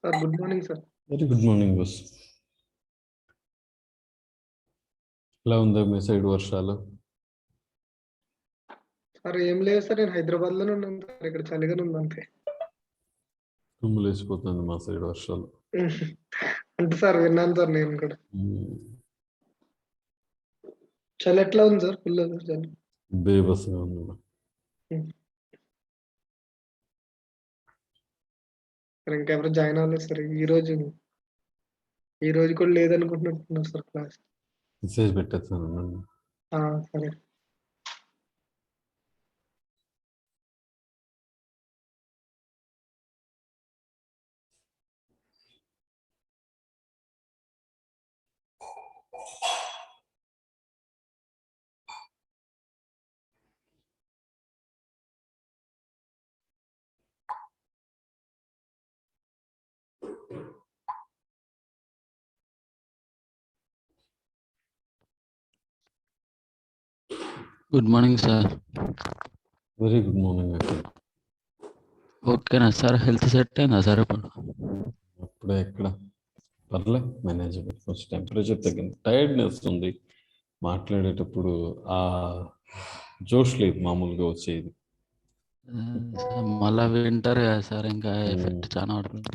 Sir good morning sir. Very good morning bus. ఎలా ఉందా మీ side వర్షాలు? సార్ ఏం లేదు సార్, నేను హైదరాబాద్ లోనే ఉన్నాను సార్. ఇక్కడ చలిగానే ఉంది అంతే. తుమ్ములేసిపోతుంది మా సైడ్ వర్షాలు. అంటే సార్ విన్నాను సార్ నేను కూడా. చలి ఎట్లా ఉంది సార్? ఫుల్ చలి. బేబస్గా ఉంది. సార్ ఇంకెవరు జాయిన్ అవ్వలేదు సార్. ఈ రోజు కూడా లేదనుకుంటున్నాను సార్ క్లాస్. మెసేజ్ పెట్టేస్తాను. సరే. Good morning sir. Very good morning. ఓకేనా సార్? హెల్త్ సెట్ అయిందా సార్ ఇప్పుడు? అప్పుడే ఎక్కడ పర్లే, మేనేజబుల్. కొంచెం టెంపరేచర్ తగ్గింది. టైర్డ్నెస్ ఉంది మాట్లాడేటప్పుడు. ఆ జోష్ లేదు మామూలుగా వచ్చేది. మళ్ళా వింటారు కదా సార్, ఇంకా ఎఫెక్ట్ చాలా పడుతుంది.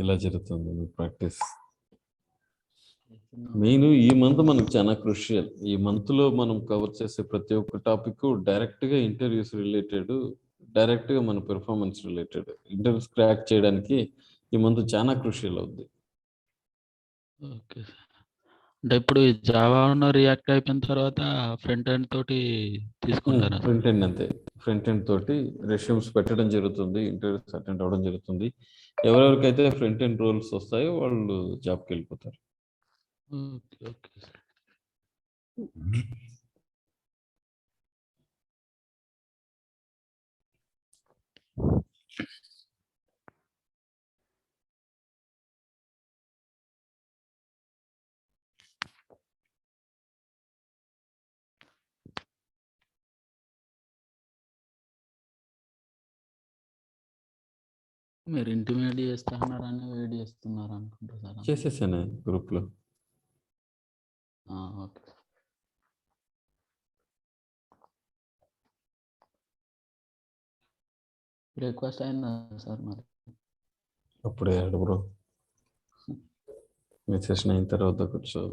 ఇలా జరుగుతుంది మీ ప్రాక్టీస్. మెయిన్ ఈ మంత్ మనకు చాలా క్రూషియల్. ఈ మంత్లో మనం కవర్ చేసే ప్రతి ఒక్క టాపిక్ డైరెక్ట్గా ఇంటర్వ్యూస్ రిలేటెడ్, డైరెక్ట్గా మన పెర్ఫార్మెన్స్ రిలేటెడ్. ఇంటర్వ్యూస్ క్రాక్ చేయడానికి ఈ మంత్ చాలా క్రూషియల్ అవుద్ది. Okay sir. అంటే ఇప్పుడు జావా ఉన్న రియాక్ట్ అయిపోయిన తర్వాత ఫ్రంట్ ఎండ్ తోటి తీసుకుంటారా? ఫ్రంట్ ఎండ్ అంతే. ఫ్రంట్ ఎండ్ తోటి రెస్యూమ్స్ పెట్టడం జరుగుతుంది, ఇంటర్వ్యూస్ అటెండ్ అవ్వడం జరుగుతుంది. ఎవరెవరికైతే ఫ్రంట్ ఎండ్ రోల్స్ వస్తాయో వాళ్ళు జాబ్కి వెళ్ళిపోతారు. Okay okay sir. మీరు ఇంటిమేట్ చేస్తున్నారని వెయిట్ చేస్తున్నారు అనుకుంటా సార్. చేసేసాను గ్రూప్లో. ఓకే. బ్రేక్ఫాస్ట్ అయిందా సార్ మరి? అప్పుడే బ్రో, మీ సెషన్ అయిన తర్వాత కూర్చో.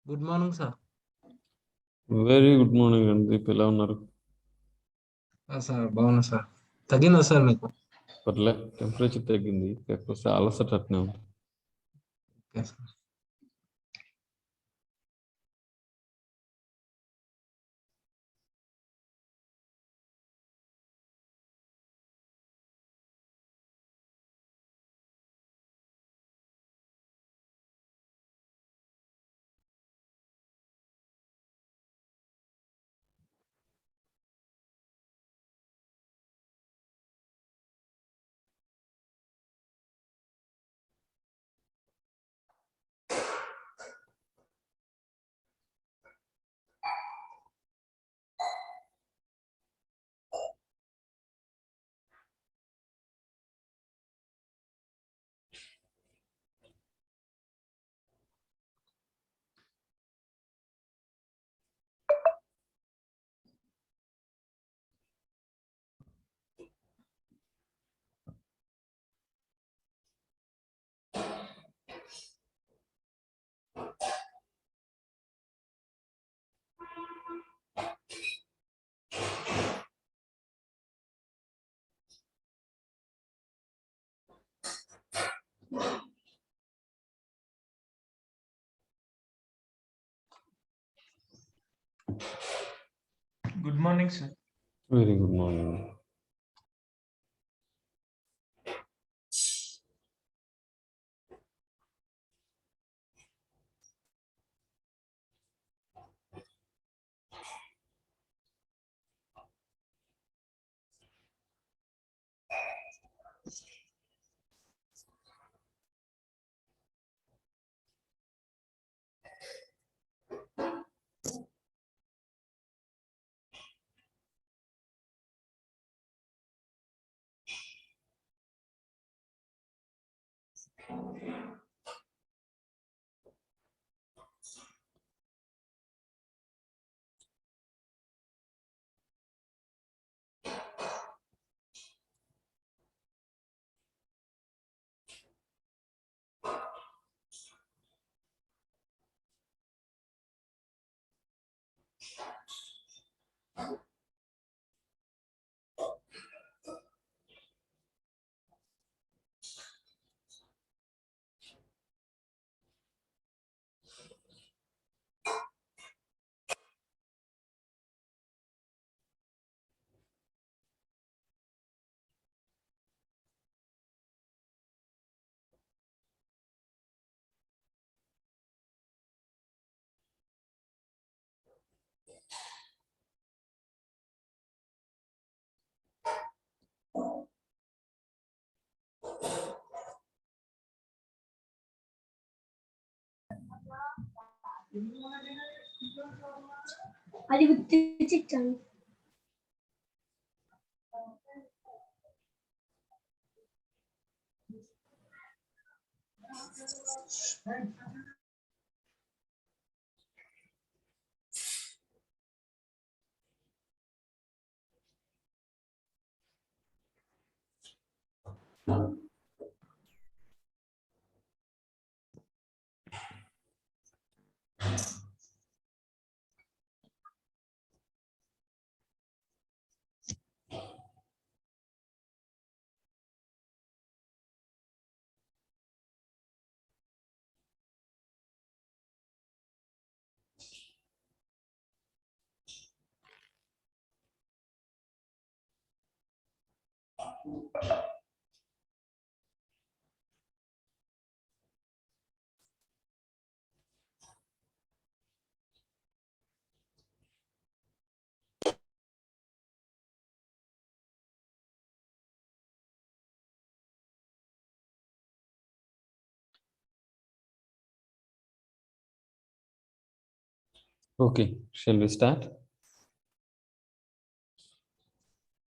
Good morning sir. Very good morning Randeep, ఎలా ఉన్నారు? సార్ బాగున్నా సార్. తగ్గిందా సార్ మీకు? పర్లే, టెంపరేచర్ తగ్గింది, కాకపోతే అలసట అట్నే ఉంది. Okay sir. Good morning, sir. Very good morning. అది తెచ్చిచ్చాను. Okay, shall we start?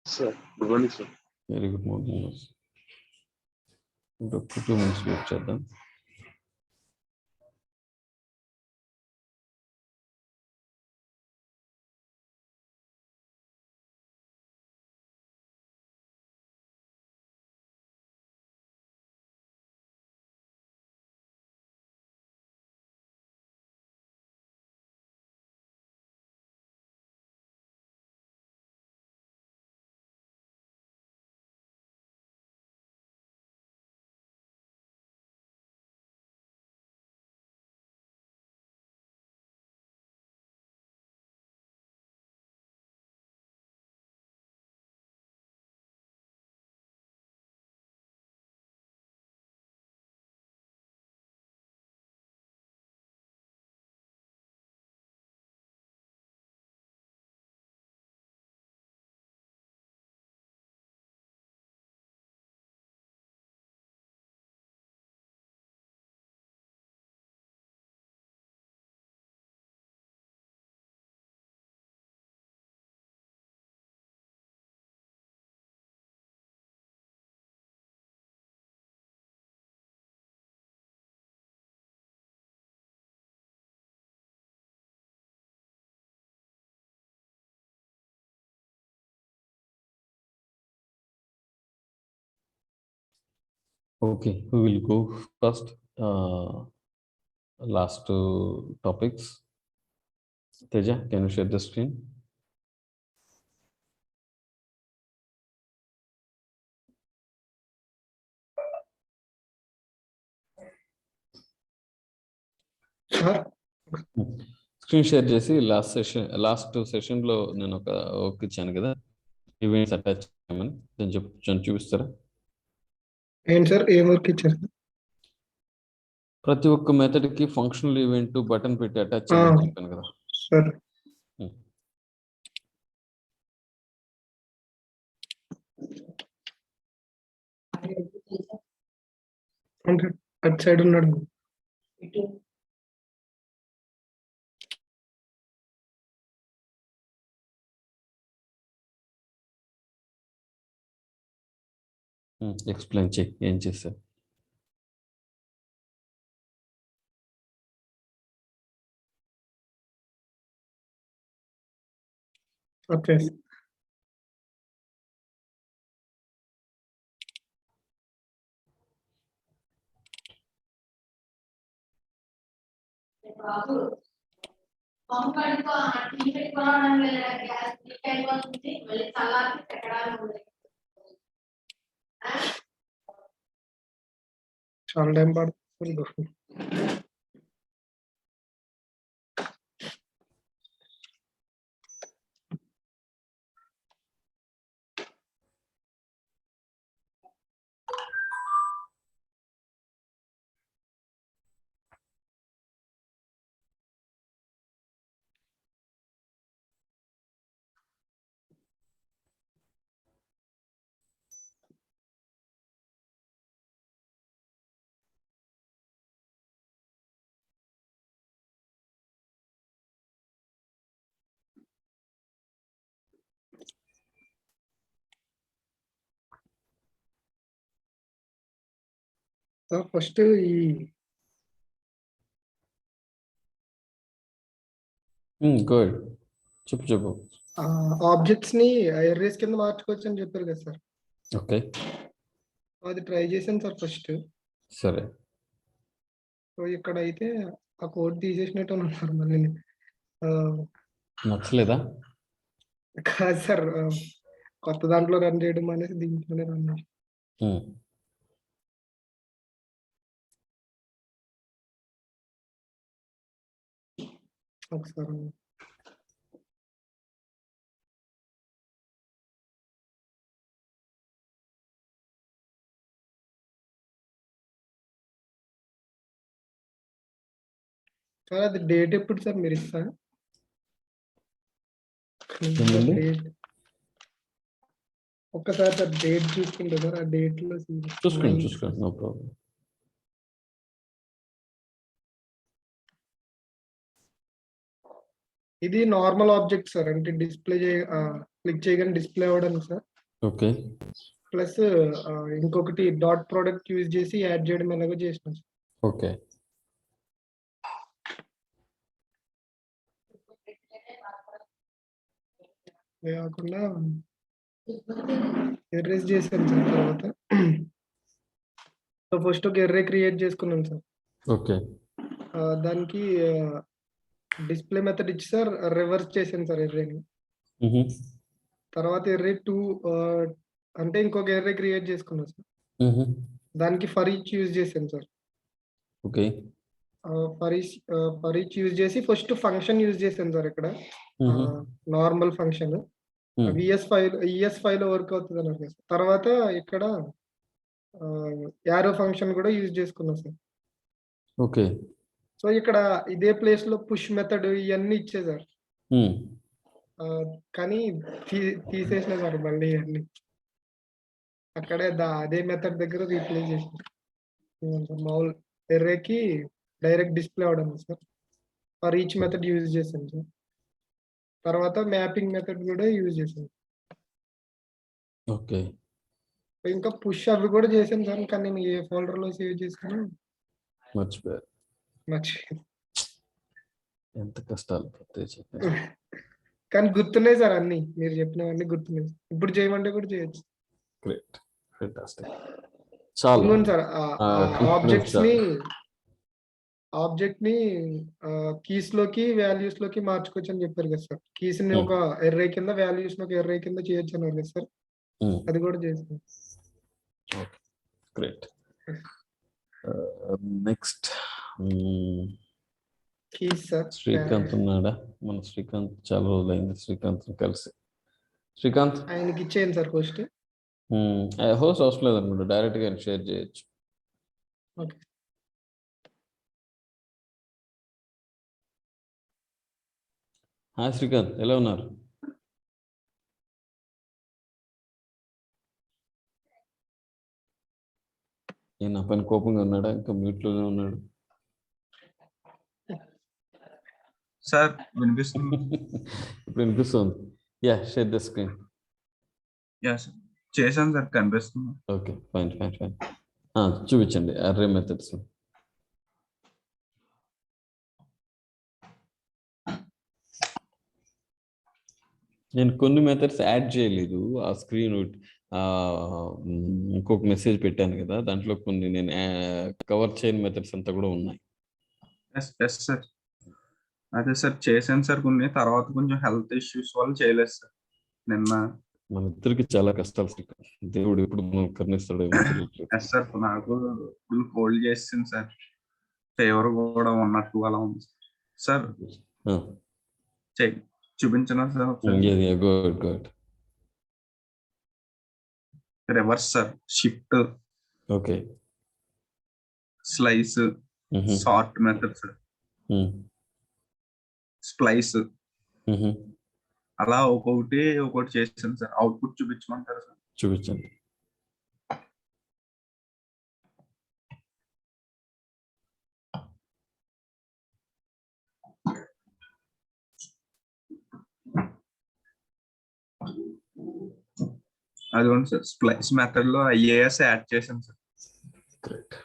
Sir, good morning, sir. Very good morning. ఒక 2 minutes వెయిట్ చేద్దాం. Okay, we will go first. Last two topics. Teja, can you share the screen? Sir screen share చేసి last session లో నేను ఒక ఇచ్చాను కదా, events attach చేయమని. నేను చెప్తాను, చూపిస్తారా? ఏంటి సార్ ఏం వర్క్ ఇచ్చారు ప్రతి ఒక్క మెథడ్ కి ఫంక్షనల్ ఈవెంట్ బటన్ పెట్టి అటాచ్ చేయమని చెప్పాను కదా. సార్? అంటే అటు సైడ్ ఉన్నాడు. ఎక్స్ప్లెయిన్ చేయి ఏం చేస్తారు. ఓకే బాబు పంపు కడుకో టీ పెట్టుకోవడం లేదా గ్యాస్ లీక్ అయిపోతుంది మళ్ళీ చల్లారి పెట్టడానికి ఉంది. చాలా టైం పడుతుంది. ఫస్ట్ ఈ గుడ్, చెప్పు. ఆబ్జెక్ట్స్ ని ఎర్రేస్ కింద మార్చుకోవచ్చు అని చెప్పారు కదా సార్. ఓకే, అది ట్రై చేశాను సార్ ఫస్ట్. సరే. సో ఇక్కడ అయితే ఆ కోడ్ తీసేసినట్టు ఉన్నారు మళ్ళీ. నచ్చలేదా? కాదు సార్, కొత్త దాంట్లో రన్ చేయడం అనేసి దీంట్లోనే రన్ చేసి ఒకసారి సార్ అది డేట్ ఎప్పుడు సార్ మీరు ఇస్తా? ఏమండి? డేట్ ఒక్కసారి సార్ డేట్ చూసుకుంటే సార్ ఆ డేట్ లో చూసుకోండి, నో ప్రాబ్లం. ఇది నార్మల్ ఆబ్జెక్ట్ సార్, అంటే డిస్ప్లే క్లిక్ చేయగానే డిస్ప్లే అవ్వడానికి సార్. ఓకే, ప్లస్ ఇంకొకటి డాట్ ప్రోడక్ట్ యూజ్ చేసి యాడ్ చేయడం ఎలాగో చేసినాం సార్. ఓకే. కాకుండా ఎర్రేస్ చేశాను సార్. తర్వాత ఫస్ట్ ఒక ఎర్రే క్రియేట్ చేసుకున్నాను సార్. ఓకే, దానికి డిస్ప్లే మెథడ్ ఇచ్చి సార్ రివర్స్ చేశాను సార్ ఎర్రేని. తర్వాత ఎర్రే 2 అంటే ఇంకొక ఎర్రే క్రియేట్ చేసుకున్నాను సార్. దానికి ఫర్ ఈచ్ యూజ్ చేశాను sir. Okay, for each use చేసి ఫస్ట్ ఫంక్షన్ యూజ్ చేశాను సార్. ఇక్కడ normal function ES file work అవుతుంది అన్నారు కదా. తర్వాత ఇక్కడ యారో ఫంక్షన్ కూడా యూజ్ చేసుకున్నాం సార్. ఓకే. సో ఇక్కడ ఇదే ప్లేస్ లో పుష్ మెథడ్ ఇవన్నీ ఇచ్చే సార్. కానీ తీసేసిన సార్ మళ్ళీ అన్ని అక్కడే అదే మెథడ్ దగ్గర రీప్లేస్ చేసిన మామూలు ఎర్రేకి డైరెక్ట్ డిస్ప్లే అవడం sir. For each method use చేశాను సార్. తర్వాత మ్యాపింగ్ మెథడ్ కూడా యూజ్ చేశాను. ఓకే, ఇంకా పుష్ అవి కూడా చేశాను సార్, కానీ నేను ఏ ఫోల్డర్ లో సేవ్ చేసుకున్నా మర్చిపోయారు. ఎంత కష్టాలు కానీ గుర్తున్నాయి సార్ అన్ని, మీరు చెప్పినవన్నీ గుర్తున్నాయి. ఇప్పుడు చేయమంటే కూడా చేయొచ్చు. Great, fantastic. చాలు ఇంకోండి సార్ confidence చాలు. ఆబ్జెక్ట్ ని కీస్ లోకి వాల్యూస్ లోకి మార్చుకోవచ్చు అని చెప్పారు కదా సార్. కీస్ ని Hmm. ఒక ఎర్రే కింద వాల్యూస్ ని ఒక ఎర్రే కింద చేయొచ్చు అన్నారు కదా సార్. అది కూడా చేస్తాం. Great. Next keys sir. Srikanth ఉన్నాడా? మన శ్రీకాంత్ చాలా రోజులైంది శ్రీకాంత్ కలిసి. శ్రీకాంత్ ఆయనకి ఇచ్చేయండి సార్ ఫస్ట్. హోస్ట్ అవసరం లేదనుకుంటా, డైరెక్ట్ గా షేర్ చేయొచ్చు. ఓకే. హాయ్ శ్రీకాంత్, ఎలా ఉన్నారు? నా పైన కోపంగా ఉన్నాడా? ఇంకా మ్యూట్ లోనే ఉన్నాడు. సార్ వినిపిస్తుంది. ఇప్పుడు వినిపిస్తుంది. Yeah, share the screen. Yeah sir చేశాను సార్, కనిపిస్తుంది. Okay, fine fine fine. చూపించండి అర్రే మెథడ్స్. నేను కొన్ని మెథడ్స్ యాడ్ చేయలేదు. ఆ స్క్రీన్ ఇంకొక మెసేజ్ పెట్టాను కదా, దాంట్లో కొన్ని నేను కవర్ చేయని మెథడ్స్ అంతా కూడా ఉన్నాయి. ఎస్ సార్, అదే సార్ చేశాను సార్ కొన్ని. తర్వాత కొంచెం హెల్త్ ఇష్యూస్ వల్ల చేయలేదు సార్ నిన్న. మన ఇద్దరికి చాలా కష్టాలు శ్రీకాంత్. దేవుడు ఎప్పుడు మనం కరుణిస్తాడో ఏమో తెలియట్లేదు. ఎస్ సార్, నాకు ఫుల్ కోల్డ్ చేసింది సార్, ఫీవర్ కూడా ఉన్నట్టు అలా ఉంది సార్. చూపించిన sir good good. Reverse sir, shift, okay, slice, sort method sir, splice, అలా ఒక్కొక్కటి చేసాను సార్. అవుట్పుట్ చూపించమంటారు సార్? చూపించండి. అదిగోండి సార్, స్ప్లైస్ మెథడ్ లో ఐఏఎస్ యాడ్ చేశాను సార్. గ్రేట్.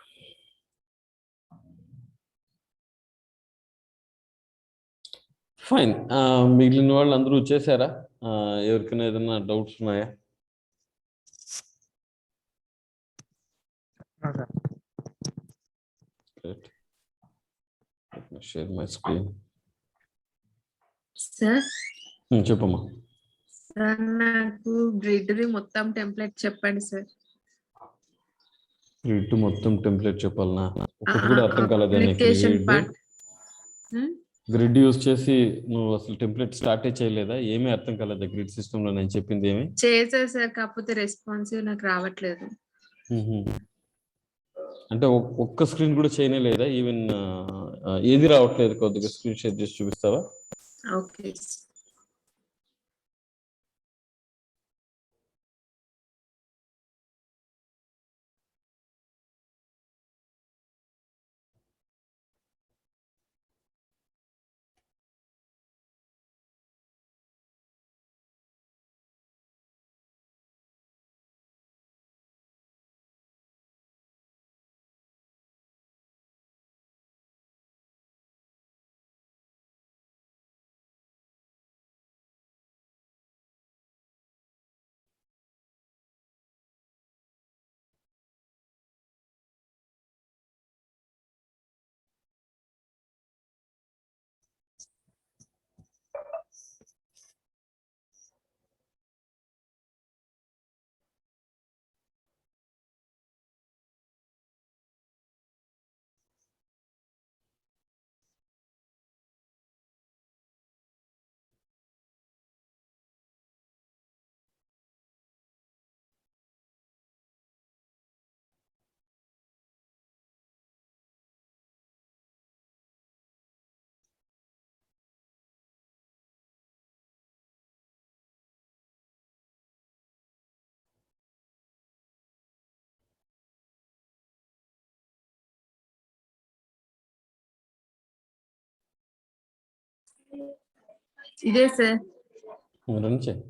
ఫైన్. మిగిలిన వాళ్ళు అందరూ వచ్చేసారా? ఎవరికైనా ఏదైనా డౌట్స్ ఉన్నాయా? Great. Share my screen. Sir చెప్పమ్మా. సార్ నాకు గ్రిడ్ది మొత్తం టెంప్లెట్ చెప్పండి సార్. గ్రిడ్ మొత్తం టెంప్లెట్ చెప్పాలనా? ఒకటి కూడా అర్థం కాలేదు. అప్లికేషన్ పార్ట్ గ్రిడ్ యూజ్ చేసి నువ్వు అసలు టెంప్లెట్ స్టార్టే చేయలేదా? ఏమీ అర్థం కాలేదా గ్రిడ్ సిస్టమ్ లో నేను చెప్పింది? ఏమి చేసా సార్, కాకపోతే రెస్పాన్సివ్ నాకు రావట్లేదు. అంటే ఒక్క స్క్రీన్ కూడా చేయలేదా? ఈవెన్ ఏది రావట్లేదు? కొద్దిగా స్క్రీన్ షేర్ చేసి చూపిస్తావా? ఓకే. ఇదే సార్. రన్ చేయి.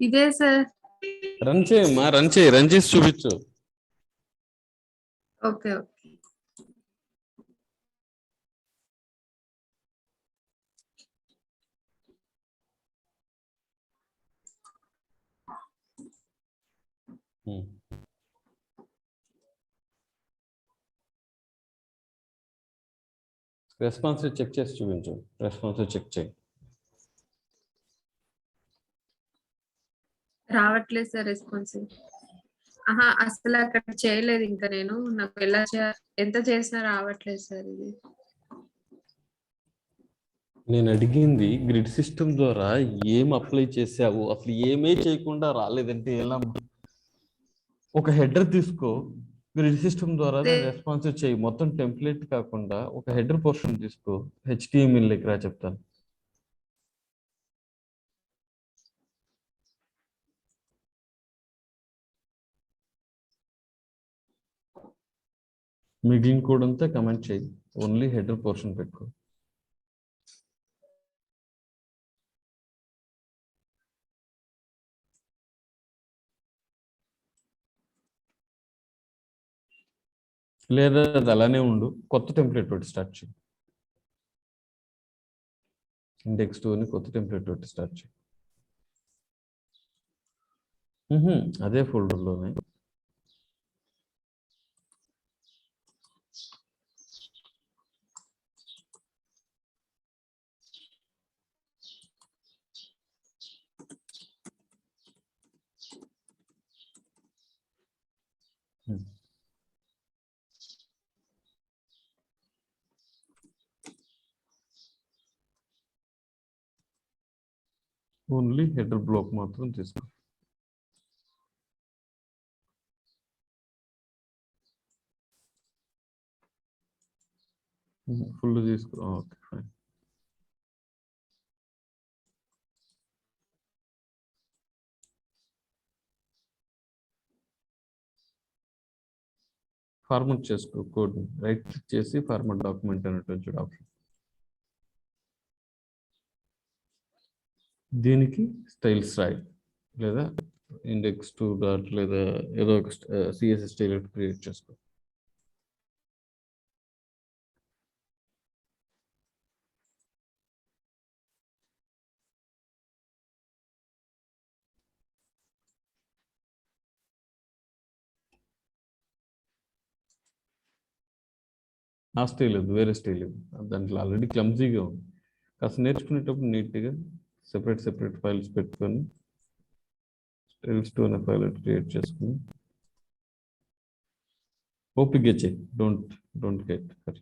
ఇదే సార్. రన్ చేయమ్మా, రన్ చేసి చూపించు. Okay okay. రెస్పాన్స్ చెక్ చేసి చూపించు. రెస్పాన్స్ చెక్ చేయి. రావట్లేదు సార్ రెస్పాన్స్. అసలు అక్కడ చేయలేదు ఇంకా నేను. నాకు ఎలా ఎంత చేసినా రావట్లేదు సార్ ఇది. నేను అడిగింది గ్రిడ్ సిస్టమ్ ద్వారా ఏం అప్లై చేసావు, అసలు ఏమీ చేయకుండా రాలేదంటే ఎలా? ఒక హెడర్ తీసుకో, గ్రిడ్ సిస్టమ్ ద్వారా రెస్పాన్స్ చేయి. మొత్తం టెంప్లెట్ కాకుండా ఒక హెడర్ పోర్షన్ తీసుకో, HTML లెక్క రా చెప్తాను. మిగిలిన కోడ్ అంతా కమెంట్ చేయి, ఓన్లీ హెడర్ పోర్షన్ పెట్టుకో. లేదా అది అలానే ఉండు, కొత్త టెంప్లెట్ తోటి స్టార్ట్ చేయి. ఇండెక్స్ 2 అని కొత్త టెంప్లెట్ తోటి స్టార్ట్ చేయి. అదే ఫోల్డర్లోనే ఓన్లీ హెడర్ బ్లాక్ మాత్రం తీసుకో. ఫుల్ తీసుకో. Okay fine. ఫార్మాట్ చేసుకో కోడ్. రైట్ క్లిక్ చేసి ఫార్మాట్ డాక్యుమెంట్ అనేటువంటి చూడు ఆప్షన్. దీనికి స్టైల్స్ రాయి, లేదా ఇండెక్స్ 2 డాట్ లేదా ఏదో ఒక CSS స్టైల్ క్రియేట్ చేసుకో. ఆ స్టైల్ లేదు, వేరే స్టైల్ లేదు. దాంట్లో ఆల్రెడీ క్లమ్జీగా ఉంది. కాస్త నేర్చుకునేటప్పుడు నీట్గా సెపరేట్ ఫైల్స్ పెట్టుకొని స్టైల్స్ 2 అనే ఫైల్ క్రియేట్ చేసుకుని ఓపిక్గా చెయ్యి. డోంట్ గెట్ హరీ.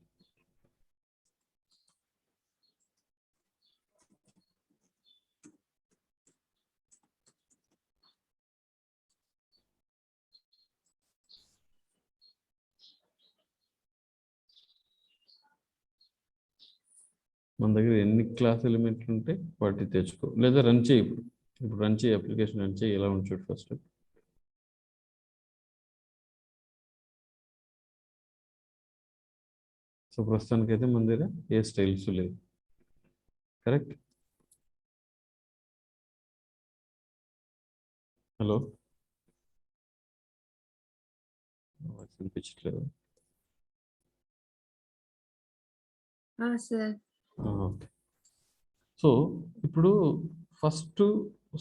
మన దగ్గర ఎన్ని క్లాస్ ఎలిమెంట్లు ఉంటే వాటి తెచ్చుకో, లేదా రన్ చేయి. ఇప్పుడు రన్ చేయి, అప్లికేషన్ రన్ చేయి. ఎలా ఉంచు ఫస్ట్. సో ప్రస్తుతానికి అయితే మన దగ్గర ఏ స్టైల్స్ లేవు. కరెక్ట్. హలో, వినిపించట్లేదు. సార్. ఓకే. సో ఇప్పుడు ఫస్ట్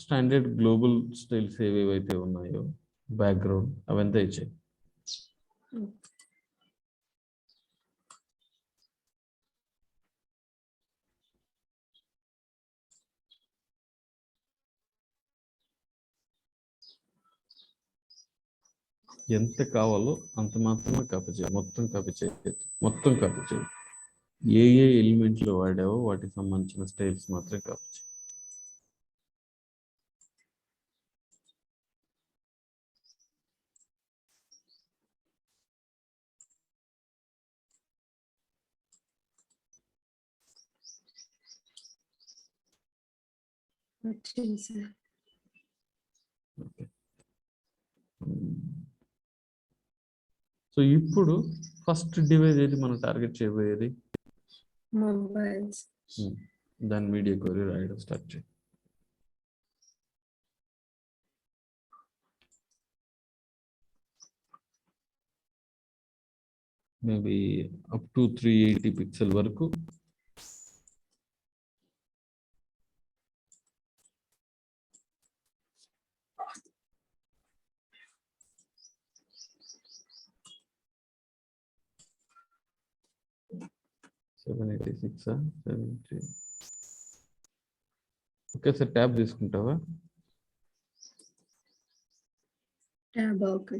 స్టాండర్డ్ గ్లోబల్ స్టైల్స్ ఏవేవైతే ఉన్నాయో బ్యాక్గ్రౌండ్ అవంతా ఇచ్చాయి. ఎంత కావాలో అంత మాత్రమే కాపీ చేయి. మొత్తం కాపీ చేయి. ఏ ఎలిమెంట్లు వాడావో వాటికి సంబంధించిన స్టైల్స్ మాత్రమే కాపీ చేయి. వచ్చింది సార్. ఓకే. సో ఇప్పుడు ఫస్ట్ డివైస్ ఏది మనం టార్గెట్ చేయబోయేది? మొబైల్స్. దాని మీడియా క్వరీ రాయడం స్టార్ట్ చేయి. మేబీ అప్ టు 380 పిక్సెల్ వరకు. ఓకే సార్, ట్యాబ్ తీసుకుంటావా? Tab okay.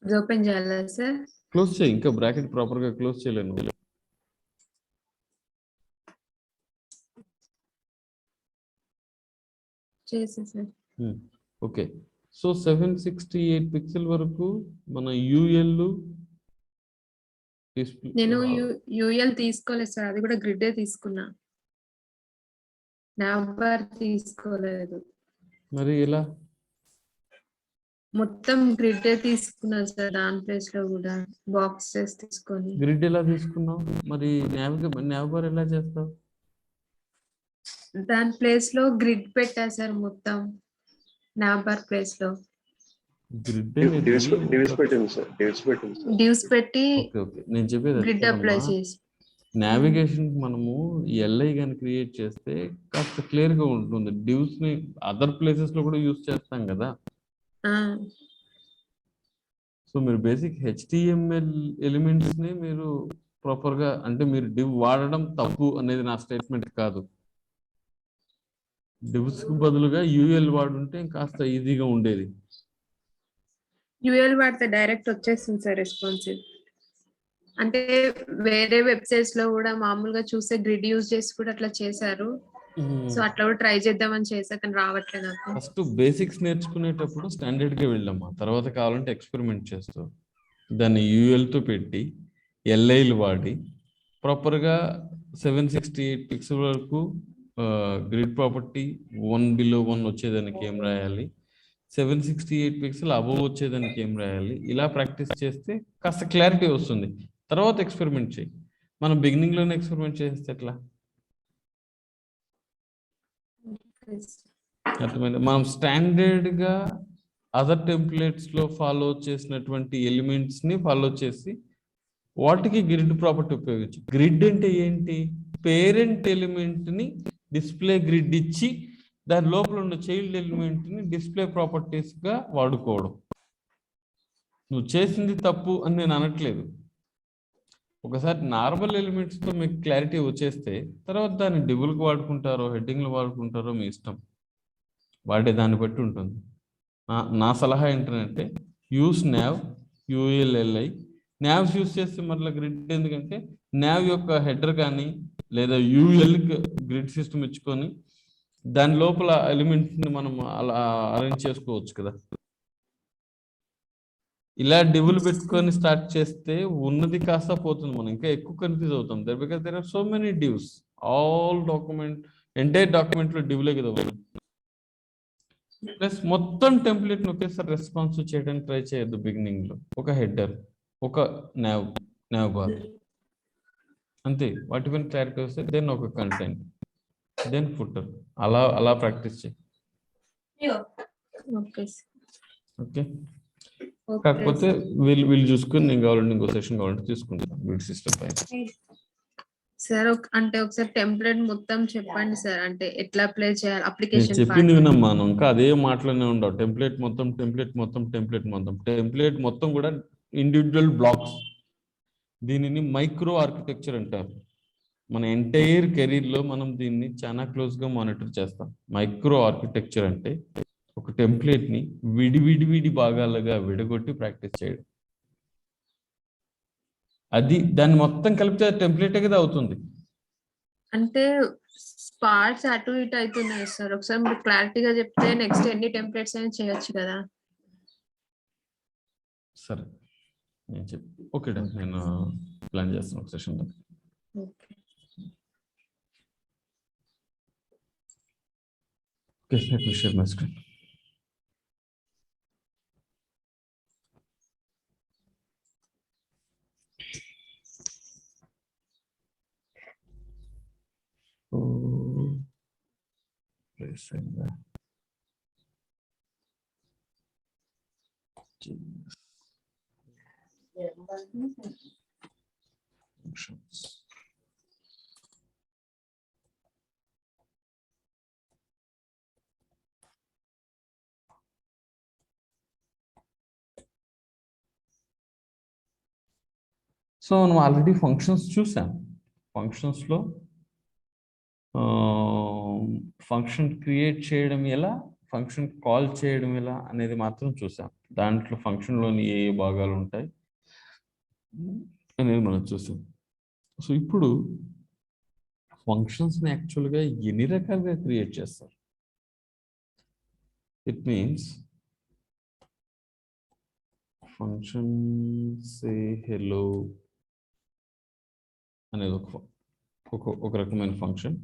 ఇది ఓపెన్ చేయాలా సార్? క్లోజ్ చేయి, ఇంకా బ్రాకెట్ ప్రాపర్ గా క్లోజ్ చేయలేను. చేసా సార్. ఓకే, సో 768 పిక్సెల్ వరకు మన యూఎల్ నేను యూఎల్ తీసుకోలేదు సార్, అది కూడా గ్రిడ్ తీసుకున్నా, నావర్ తీసుకోలేదు. మరి ఎలా? మొత్తం గ్రిడ్ తీసుకున్నాను సార్, దాని ప్లేస్ లో కూడా బాక్సెస్ తీసుకొని. గ్రిడ్ ఎలా తీసుకున్నావు? మరి నావిగేట్ ఎలా చేస్తావు? దాని ప్లేస్ లో గ్రిడ్ పెట్టా సార్, మొత్తం నావర్ ప్లేస్ లో గ్రిడ్ డివిస్ పెట్టింది సార్, డివ్స్ పెట్టి ఓకే ఓకే, నేను చెప్పేది గ్రిడ్ అప్లై చేసి. నావిగేషన్ మనము ఎల్ఐ కానీ క్రియేట్ చేస్తే కాస్త క్లియర్ గా ఉంటుంది. డివ్స్ ని అదర్ ప్లేసెస్ లో కూడా యూస్ చేస్తాం కదా. సో మీరు బేసిక్ HTML ఎలిమెంట్స్ ని మీరు ప్రాపర్ గా, అంటే మీరు డివ్ వాడడం తప్పు అనేది నా స్టేట్మెంట్ కాదు. డివ్స్ కు బదులుగా యూఎల్ వాడుంటే కాస్త ఈజీగా ఉండేది. యూఎల్ వాడితే డైరెక్ట్ వచ్చేస్తుంది సార్ రెస్పాన్సివ్. అంటే వేరే వెబ్సైట్స్ లో కూడా మామూలుగా చూసే గ్రిడ్ యూజ్ చేసి కూడా అట్లా చేశారు. సో అట్లా కూడా ట్రై చేద్దామని చేసా, కానీ రావట్లేదు నాకు. ఫస్ట్ బేసిక్స్ నేర్చుకునేటప్పుడు స్టాండర్డ్ గా వెళ్ళమ్మా, తర్వాత కావాలంటే ఎక్స్పెరిమెంట్ చేస్తావు. దాన్ని యూఎల్ తో పెట్టి ఎల్ఐలు వాడి ప్రాపర్ గా 768 పిక్సెల్ వరకు గ్రిడ్ ప్రాపర్టీ 1 below 1 వచ్చేదానికి ఏం రాయాలి, 768 పిక్సెల్ అబోవ్ వచ్చేదానికి ఏం రాయాలి, ఇలా ప్రాక్టీస్ చేస్తే కాస్త క్లారిటీ వస్తుంది. తర్వాత ఎక్స్పెరిమెంట్ చేయి. మనం బిగినింగ్ లోనే ఎక్స్పెరిమెంట్ చేస్తే ఎట్లా? అర్థమైంది. మనం స్టాండర్డ్ గా అదర్ టెంప్లెట్స్ లో ఫాలో చేసినటువంటి ఎలిమెంట్స్ ని ఫాలో చేసి వాటికి గ్రిడ్ ప్రాపర్టీ ఉపయోగించు. గ్రిడ్ అంటే ఏంటి? పేరెంట్ ఎలిమెంట్ ని డిస్ప్లే గ్రిడ్ ఇచ్చి దాని లోపల ఉన్న చైల్డ్ ఎలిమెంట్ ని డిస్ప్లే ప్రాపర్టీస్ గా వాడుకోవడం. నువ్వు చేసింది తప్పు అని నేను అనట్లేదు. ఒకసారి నార్మల్ ఎలిమెంట్స్ తో మీకు క్లారిటీ వచ్చేస్తే తర్వాత దాన్ని డిబుల్కి వాడుకుంటారో హెడ్డింగ్లు వాడుకుంటారో మీ ఇష్టం, వాడే దాన్ని బట్టి ఉంటుంది. నా సలహా ఏంటంటే యూస్ నావ్, యూఎల్ఎల్ఐ. నావ్స్ యూస్ చేస్తే మళ్ళీ గ్రిడ్ ఎందుకంటే నావ్ యొక్క హెడర్ కానీ లేదా యూఎల్ గ్రిడ్ సిస్టమ్ ఇచ్చుకొని దాని లోపల ఎలిమెంట్స్ ని మనం అలా అరేంజ్ చేసుకోవచ్చు కదా. ఇలా డిబుల్ పెట్టుకొని స్టార్ట్ చేస్తే ఉన్నది కాస్త పోతుంది, మనం ఇంకా ఎక్కువ కన్ఫ్యూజ్ అవుతాం. Because there are so many divs, all document, entire document లో డివ్లే కదా. ప్లస్ మొత్తం టెంప్లెట్ ఒకేసారి రెస్పాన్స్ చేయడానికి ట్రై చేయొద్దు. బిగినింగ్ లో ఒక హెడర్, ఒక నావ్ బార్ అంతే. వాటి పైన క్లారిటీ వస్తే దెన్ ఒక కంటెంట్, దెన్ ఫుటర్, అలా ప్రాక్టీస్ చేయి. ఓకే, కాకపోతే వీళ్ళు చూసుకుని నేను కావాలంటే ఇంకో సెషన్ కావాలంటే తీసుకుంటాను గ్రిడ్ సిస్టమ్ పైన. సార్ అంటే ఒకసారి టెంప్లెట్ మొత్తం చెప్పండి సార్, అంటే ఎట్లా అప్లై చేయాలి నేను అప్లికేషన్. చెప్పింది వినమ్మా, ఇంకా అదే మాటలోనే ఉండవు. టెంప్లెట్ మొత్తం కూడా ఇండివిజువల్ బ్లాక్స్. దీనిని మైక్రో ఆర్కిటెక్చర్ అంటారు. మన ఎంటైర్ కెరీర్ లో మనం దీన్ని చాలా క్లోజ్ గా మానిటర్ చేస్తాం. మైక్రో ఆర్కిటెక్చర్ అంటే ఒక టెంప్లెట్ ని విడి భాగాలుగా విడగొట్టి ప్రాక్టీస్ చేయడం. అది దాన్ని మొత్తం కలిపితే టెంప్లెట్ కదా అవుతుంది. అంటే పార్ట్స్ అటు ఇటు అవుతున్నాయి సార్, ఒకసారి మీరు క్లారిటీగా చెప్తే నెక్స్ట్ ఎన్ని టెంప్లెట్స్ అయినా చేయొచ్చు కదా. సరే, నేను చెప్పి ఓకే నేను ప్లాన్ చేస్తాను ఒక session. Okay. Okay, let me share my screen. So, placing the functions. So మనం ఆల్రెడీ ఫంక్షన్స్ చూసాం. ఫంక్షన్స్లో ఫంక్షన్ క్రియేట్ చేయడం ఎలా, ఫంక్షన్ కాల్ చేయడం ఎలా అనేది మాత్రం చూసాం. దాంట్లో ఫంక్షన్లోని ఏ భాగాలు ఉంటాయి అనేది మనం చూసాం. సో ఇప్పుడు ఫంక్షన్స్ని యాక్చువల్గా ఎన్ని రకాలుగా క్రియేట్ చేస్తారు? It means function say hello అనేది ఒక రకమైన function.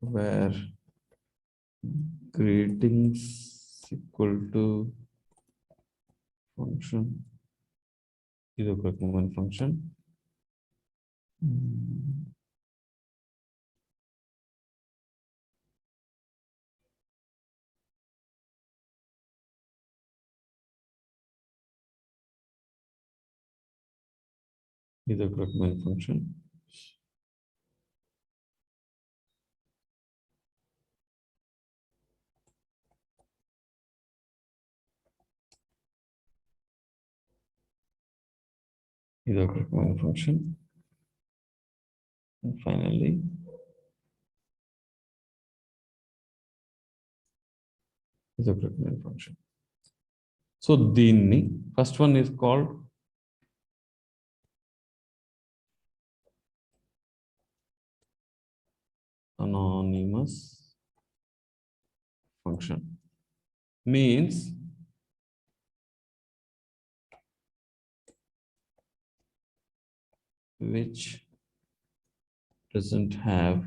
where greetings equal to function, ఇది ఒక రకమైన ఫంక్షన్. ఇది ఒక రకమైన ఫంక్షన్. ఇది ఒక రకమైన ఫంక్షన్. And finally ఇది ఒక రకమైన ఫంక్షన్. సో దీన్ని first one is called anonymous function. Means which doesn't have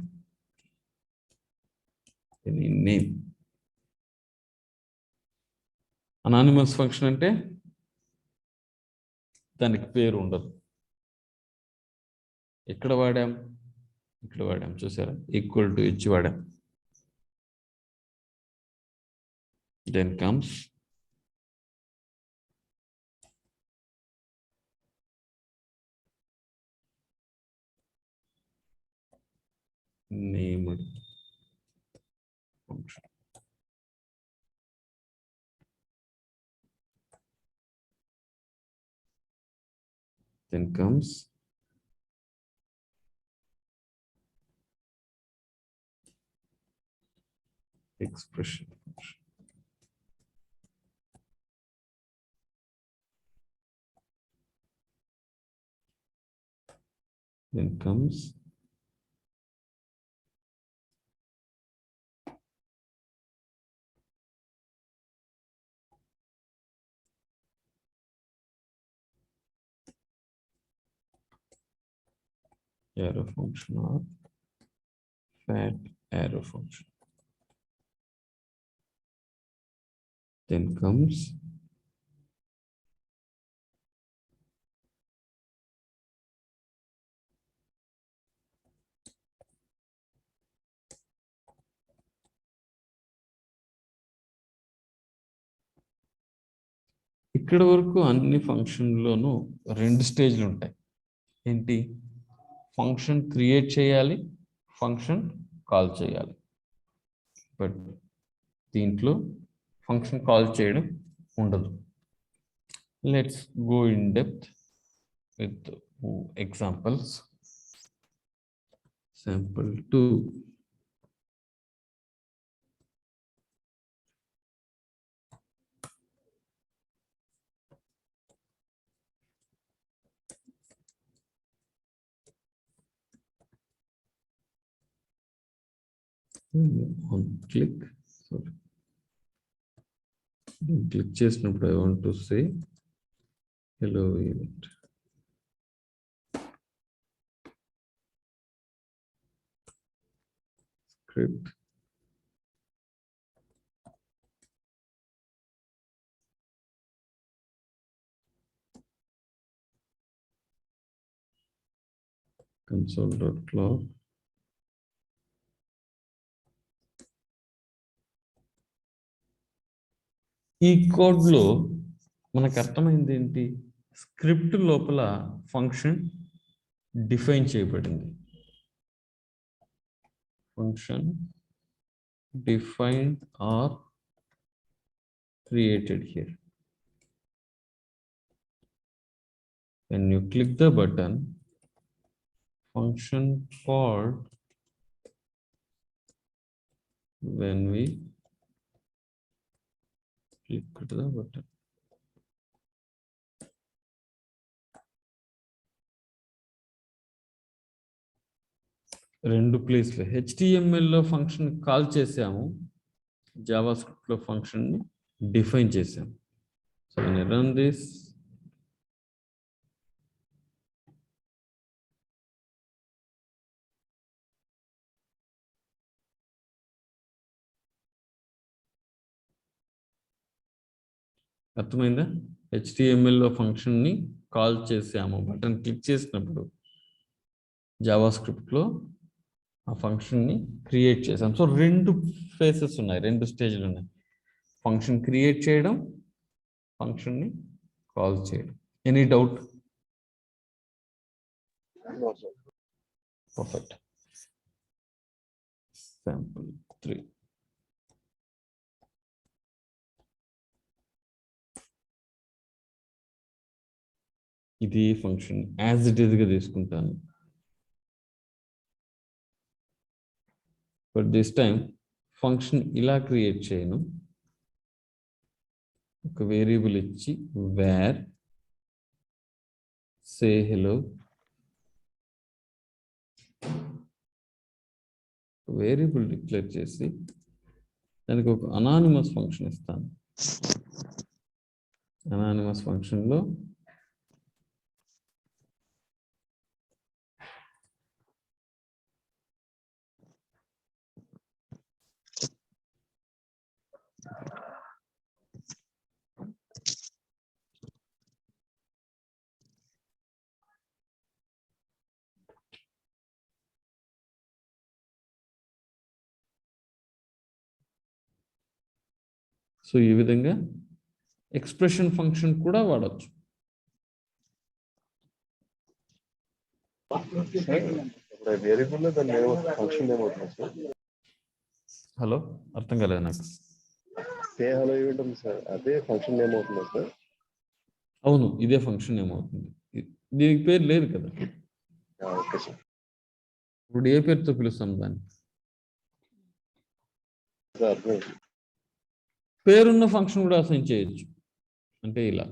any name. Anonymous function అంటే దానికి పేరు ఉండదు. ఎక్కడ వాడాం? ఇక్కడ వాడాం, చూసారా? ఈక్వల్ టు ఇచ్చి వాడాం. Then comes named function. Then comes expression function. Then comes arrow function or fat arrow function. Then comes ఇక్కడ వరకు అన్ని ఫంక్షన్లోనూ రెండు స్టేజ్లు ఉంటాయి. ఏంటి? ఫంక్షన్ క్రియేట్ చేయాలి, ఫంక్షన్ కాల్ చేయాలి. బట్ దీంట్లో ఫంక్షన్ కాల్ చేయడం ఉండదు. Let's go in depth with examples. Sample 2. On click, sorry. Click చేసినప్పుడు I want to say hello event. Script. Console.log. ఈ కోడ్లో మనకు అర్థమైంది ఏంటి? స్క్రిప్ట్ లోపల ఫంక్షన్ డిఫైన్ చేయబడింది. Function defined or created here. When you click the button, function called when we click the button. రెండు ప్లేస్లు HTML లో ఫంక్షన్ కాల్ చేసాము, జావా స్క్రిప్ట్ లో ఫంక్షన్ ని డిఫైన్ చేసాము. So when I run this, అర్థమైందా? HTML లో ఫంక్షన్ ని కాల్ చేసాము, బటన్ క్లిక్ చేసినప్పుడు జావా స్క్రిప్ట్ లో ఆ ఫంక్షన్ ని క్రియేట్ చేసాం. సో రెండు ఫేసెస్ ఉన్నాయి, రెండు స్టేజ్లు ఉన్నాయి. ఫంక్షన్ క్రియేట్ చేయడం, ఫంక్షన్ ని కాల్ చేయడం. Any doubt? పర్ఫెక్ట్. శాంపుల్ 3. ఇది ఫంక్షన్ యాజ్ ఇట్ ఈస్ గా తీసుకుంటాను. బట్ దిస్ టైం ఫంక్షన్ ఇలా క్రియేట్ చేయను. ఒక వేరియబుల్ ఇచ్చి వేర్ సే హెలో, వేరియబుల్ డిక్లేర్ చేసి దానికి ఒక అనానిమస్ ఫంక్షన్ ఇస్తాను. అనానిమస్ ఫంక్షన్లో సో ఈ విధంగా ఎక్స్ప్రెషన్ ఫంక్షన్ కూడా వాడచ్చు. వేరియబుల్ దాని ఫంక్షన్ ఏమవుతుంది సార్? హలో, అర్థం కాలేదు నాకు. సే హలో ఈవెంట్ ఉంది సార్, అదే ఫంక్షన్ ఏమవుతుందా సార్? అవును, ఇదే ఫంక్షన్ ఏమవుతుంది. దీనికి పేరు లేదు కదా. Okay sir. ఇప్పుడు ఏ పేరుతో పిలుస్తాం దాన్ని? పేరున్న ఫంక్షన్ కూడా అసైన్ చేయొచ్చు. అంటే ఇలా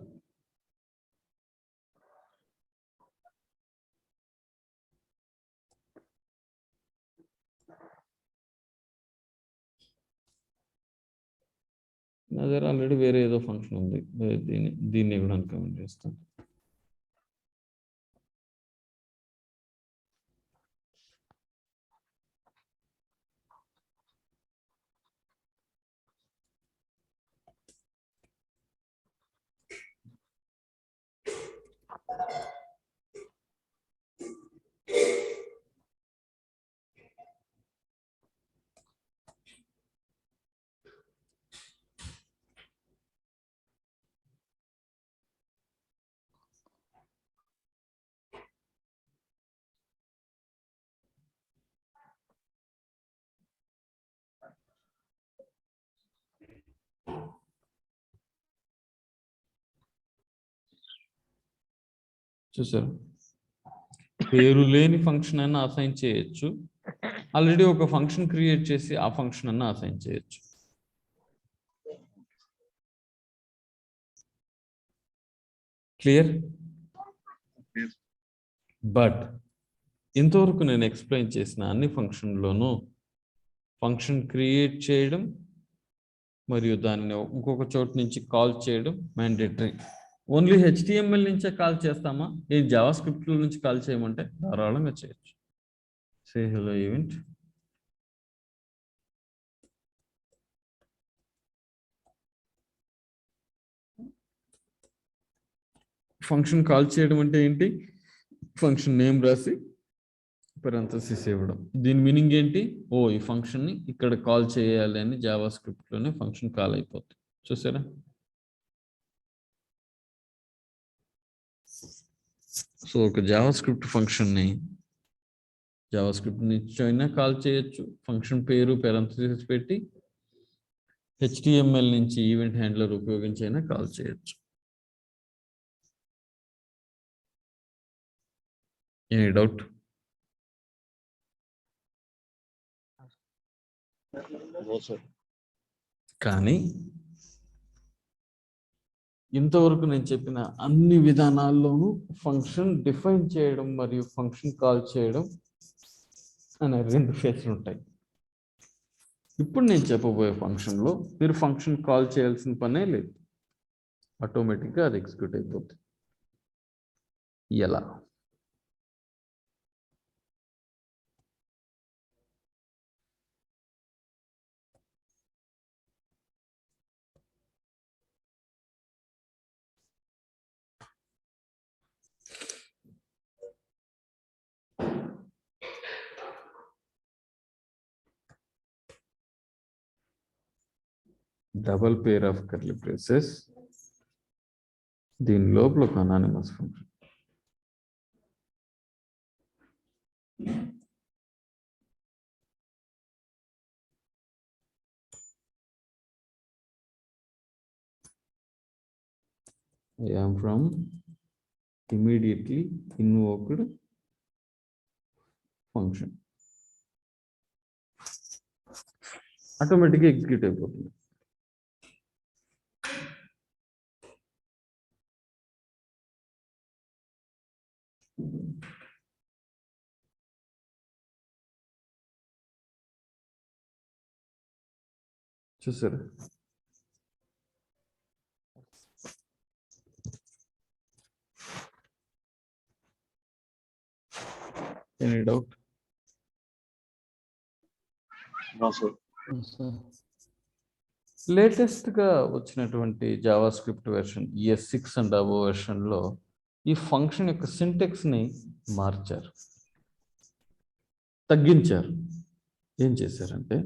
నా దగ్గర ఆల్రెడీ వేరే ఏదో ఫంక్షన్ ఉంది, దీన్ని కూడా కామెంట్ చేస్తాను. చూసారు, పేరు లేని ఫంక్షన్ అయినా అసైన్ చేయొచ్చు. ఆల్రెడీ ఒక ఫంక్షన్ క్రియేట్ చేసి ఆ ఫంక్షన్ అన్న అసైన్ చేయొచ్చు. క్లియర్? బట్ ఇంతవరకు నేను ఎక్స్ప్లెయిన్ చేసిన అన్ని ఫంక్షన్లోనూ ఫంక్షన్ క్రియేట్ చేయడం మరియు దాన్ని ఇంకొక చోటు నుంచి కాల్ చేయడం మ్యాండేటరీ. ఓన్లీ HTML నుంచే కాల్ చేస్తామా? ఈ జావా స్క్రిప్ట్ల నుంచి కాల్ చేయమంటే ధారాళంగా చేయొచ్చు. సే హలో ఈవెంట్. ఫంక్షన్ కాల్ చేయడం అంటే ఏంటి? ఫంక్షన్ నేమ్ రాసి parenthesis ఇవ్వడం. దీని మీనింగ్ ఏంటి? ఈ ఫంక్షన్ని ఇక్కడ కాల్ చేయాలి అని జావా స్క్రిప్ట్లోనే ఫంక్షన్ కాల్ అయిపోతుంది. చూసారా? సో ఒక జావా స్క్రిప్ట్ ఫంక్షన్ని జావా స్క్రిప్ట్ నుంచి అయినా కాల్ చేయొచ్చు. ఫంక్షన్ పేరు parenthesis పెట్టి HTML నుంచి ఈవెంట్ హ్యాండ్లర్ ఉపయోగించి అయినా కాల్ చేయొచ్చు. Any doubt? కానీ ఇంతవరకు నేను చెప్పిన అన్ని విధానాల్లోనూ ఫంక్షన్ డిఫైన్ చేయడం మరియు ఫంక్షన్ కాల్ చేయడం అనే 2 ఫేజ్లు ఉంటాయి. ఇప్పుడు నేను చెప్పబోయే ఫంక్షన్లో మీరు ఫంక్షన్ కాల్ చేయాల్సిన పనే లేదు. ఆటోమేటిక్గా అది ఎగ్జిక్యూట్ అయిపోతుంది. ఎలా? Double pair of curly braces, దీని లోపల ఒక anonymous function. I am from immediately invoked function. ఆటోమేటిక్గా ఎగ్జిక్యూట్ అయిపోతుంది. చూసారా? Any doubt? లేటెస్ట్గా వచ్చినటువంటి JavaScript version ES6 and above వెర్షన్లో ఈ ఫంక్షన్ యొక్క సింటెక్స్ని మార్చారు, తగ్గించారు. ఏం చేశారంటే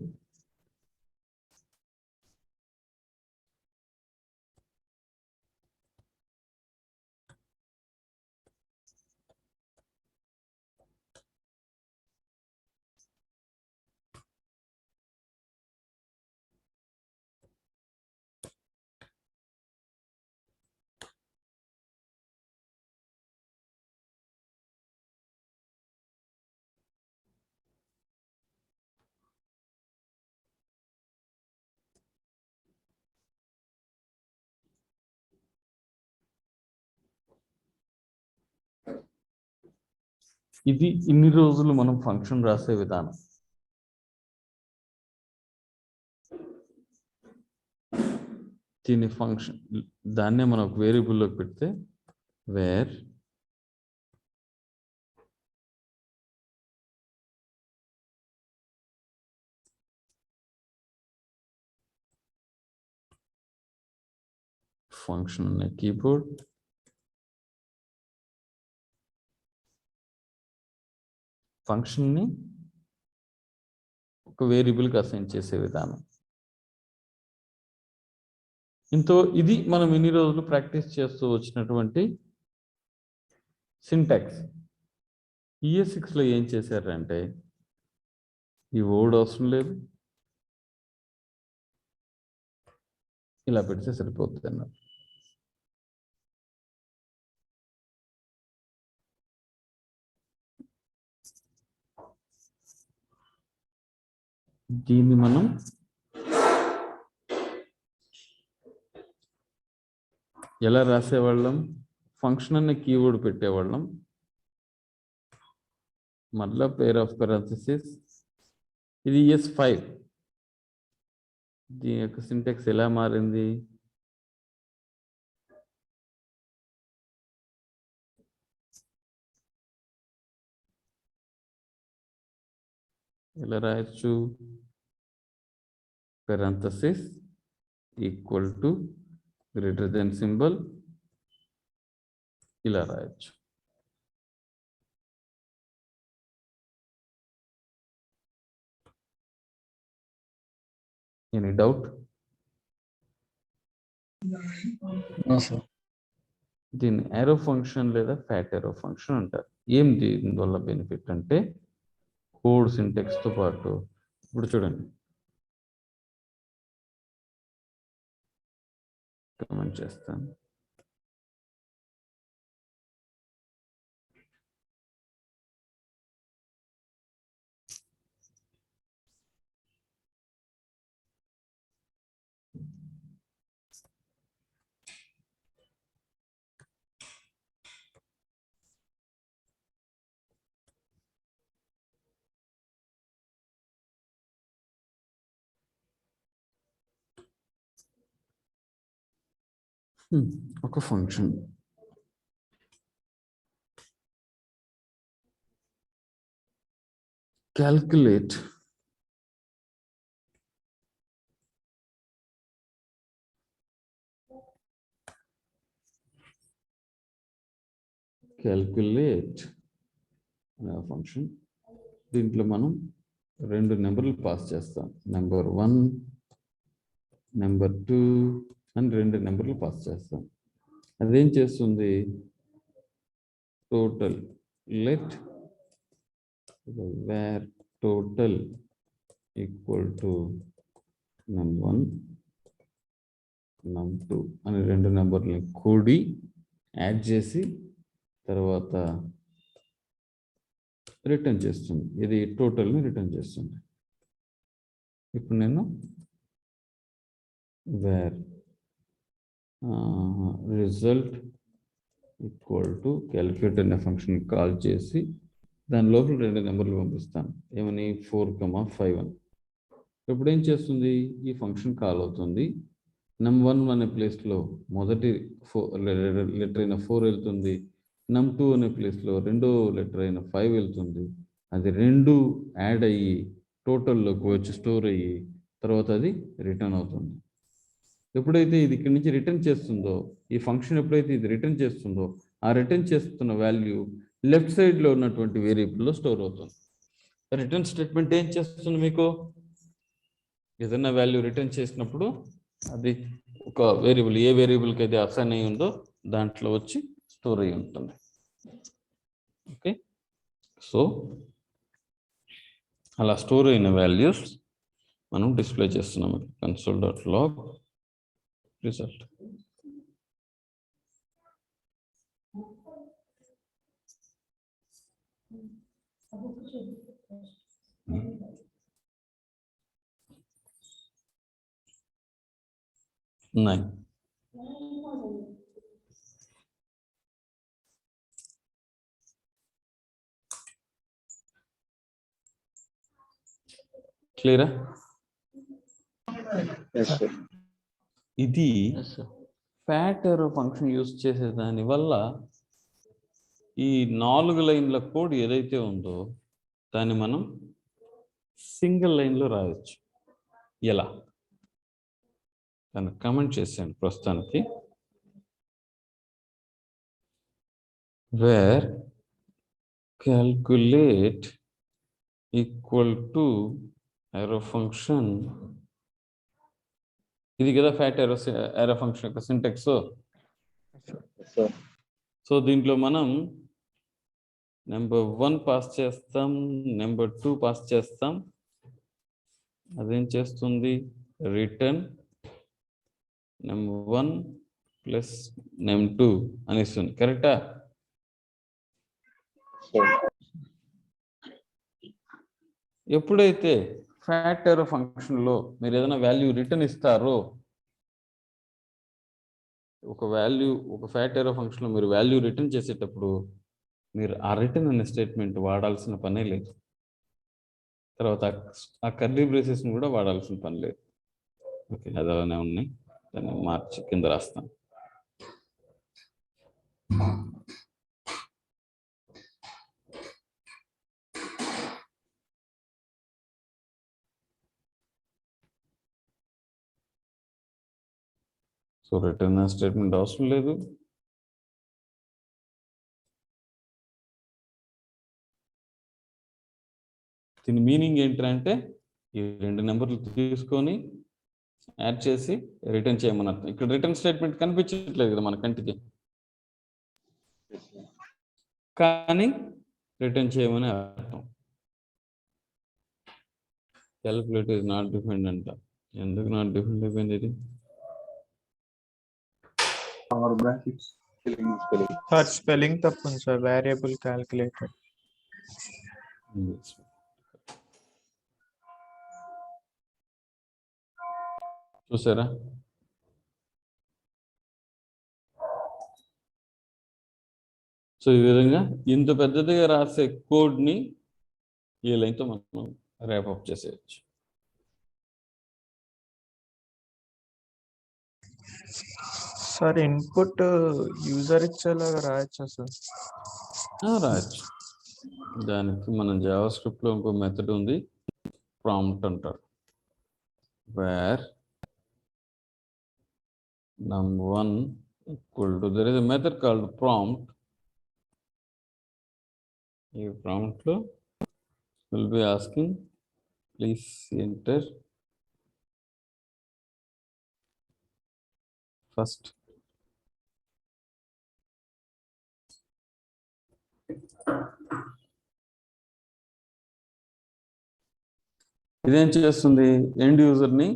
ఇది ఇన్ని రోజులు మనం ఫంక్షన్ రాసే విధానం. దీని ఫంక్షన్ దాన్నే మనం ఒక వేరియబుల్లోకి పెడితే వేర్ ఫంక్షన్ అనే కీబోర్డ్ ఫంక్షన్ని ఒక వేరియబుల్కి అసైన్ చేసే విధానం. ఇది మనం ఇన్ని రోజులు ప్రాక్టీస్ చేస్తూ వచ్చినటువంటి సింటాక్స్. ES6లో ఏం చేశారంటే ఈ వర్డ్ అవసరం లేదు, ఇలా పెడితే సరిపోతుంది అన్నారు. దీన్ని మనం ఎలా రాసేవాళ్ళం? ఫంక్షన్ అనే కీవర్డ్ పెట్టేవాళ్ళం, మళ్ళా పేర్ ఆఫ్ parenthesis. ఇది ES5. దీని యొక్క సింటాక్స్ ఎలా మారింది? ఎలా రాయొచ్చు? parenthesis equal to greater than symbol ఇలా రాయొచ్చు. Any doubt? దీన్ని ఏరో ఫంక్షన్ లేదా ఫ్యాట్ ఏరో ఫంక్షన్ అంటారు. ఏం దీనివల్ల బెనిఫిట్ అంటే కోడ్ సింటాక్స్తో పాటు ఇప్పుడు చూడండి, కామెంట్ చేస్తాను. ఒక ఫంక్షన్ క్యాల్కులేట్ ఫంక్షన్. దీంట్లో మనం 2 నెంబర్లు పాస్ చేస్తాం. నెంబర్ 1 నెంబర్ 2 అని 2 నెంబర్లు పాస్ చేస్తాం. అదేం చేస్తుంది? Total let var total equal to num1 num2 అని 2 నెంబర్లని కూడి యాడ్ చేసి తర్వాత రిటర్న్ చేస్తుంది. ఇది టోటల్ని రిటర్న్ చేస్తుంది. ఇప్పుడు నేను var result equal to calculate అనే ఫంక్షన్ కాల్ చేసి దాని లోపల 2 నెంబర్లు పంపిస్తాను. ఏమని? 4, 5 అని. ఇప్పుడు ఏం చేస్తుంది? ఈ ఫంక్షన్ కాల్ అవుతుంది. num1 అనే ప్లేస్లో మొదటి లెటర్ అయిన 4 వెళ్తుంది. num2 అనే ప్లేస్లో రెండో లెటర్ అయిన 5 వెళ్తుంది. అది 2 యాడ్ అయ్యి టోటల్లోకి వచ్చి స్టోర్ అయ్యి తర్వాత అది రిటర్న్ అవుతుంది. ఎప్పుడైతే ఇది ఇక్కడి నుంచి రిటర్న్ చేస్తుందో, ఈ ఫంక్షన్ ఎప్పుడైతే ఇది రిటర్న్ చేస్తుందో, ఆ రిటర్న్ చేస్తున్న వాల్యూ లెఫ్ట్ సైడ్లో ఉన్నటువంటి వేరియబుల్లో స్టోర్ అవుతుంది. రిటర్న్ స్టేట్మెంట్ ఏం చేస్తుంది? మీకు ఏదైనా వాల్యూ రిటర్న్ చేసినప్పుడు అది ఒక వేరియబుల్, ఏ వేరియబుల్కి అయితే అసైన్ అయ్యి ఉందో దాంట్లో వచ్చి స్టోర్ అయ్యి ఉంటుంది. ఓకే, సో అలా స్టోర్ అయిన వాల్యూస్ మనం డిస్ప్లే చేస్తున్నాం. console.log result. Nine. క్లియరా? ఇది ఫ్యాట్ ఏరో ఫంక్షన్ యూజ్ చేసే దాని వల్ల ఈ 4 లైన్ల కోడ్ ఏదైతే ఉందో దాన్ని మనం సింగిల్ లైన్లో రాయొచ్చు. ఎలా? దాన్ని కామెంట్ చేసాను ప్రస్తుతానికి. Var calculate equal to arrow function, ఇది కదా ఫ్యాట్ ఏరో ఫంక్షన్ యొక్క సింటాక్స్. సో దీంట్లో మనం నెంబర్ 1 పాస్ చేస్తాం, నెంబర్ 2 పాస్ చేస్తాం. అదేం చేస్తుంది? రిటర్న్ num1 ప్లస్ num2 అని ఇస్తుంది. కరెక్టా? ఎప్పుడైతే ఫ్యాట్ ఏరో ఫంక్షన్లో మీరు ఏదైనా వాల్యూ రిటర్న్ ఇస్తారో, ఒక ఫ్యాట్ ఏరో ఫంక్షన్లో మీరు వాల్యూ రిటర్న్ చేసేటప్పుడు మీరు ఆ రిటర్న్ అనే స్టేట్మెంట్ వాడాల్సిన పనే లేదు. తర్వాత ఆ కర్లీ బ్రేసెస్ని కూడా వాడాల్సిన పని లేదు. ఓకే, అది అలానే ఉన్నాయి. దాన్ని మార్చి కింద రాస్తాను. సో రిటర్న్ స్టేట్మెంట్ అవసరం లేదు. దీని మీనింగ్ ఏంటంటే ఈ 2 నెంబర్లు తీసుకొని యాడ్ చేసి రిటర్న్ చేయమని అర్థం. ఇక్కడ రిటర్న్ స్టేట్మెంట్ కనిపించట్లేదు కదా మన కంటికి, కానీ రిటర్న్ చేయమని అర్థం. క్యాలిక్యులేట్ ఇస్ నాట్ డిఫైన్డ్ అంట. ఎందుకు నాట్ డిఫైన్డ్ అయిపోయింది ఇది? Power brackets. సార్ స్పెల్లింగ్ తప్పు ఉంది సార్, వేరియబుల్ క్యాలిక్యులేటెడ్. చూసారా? సో ఈ విధంగా ఇంత పెద్దదిగా రాసే కోడ్ని ఈ లైన్తో మనం ర్యాపప్ చేసేయచ్చు. సార్ ఇన్పుట్ యూజర్ ఇచ్చేలాగా రాయొచ్చా సార్? రాయొచ్చు. దానికి మనం జావా స్క్రిప్ట్లో ఇంకో మెథడ్ ఉంది, ప్రాంప్ట్ అంటారు. where num1 equal to, there is a method called prompt. ఈ prompt లో will be asking please enter first ఇదేం చేస్తుంది, ఎండ్ యూజర్ని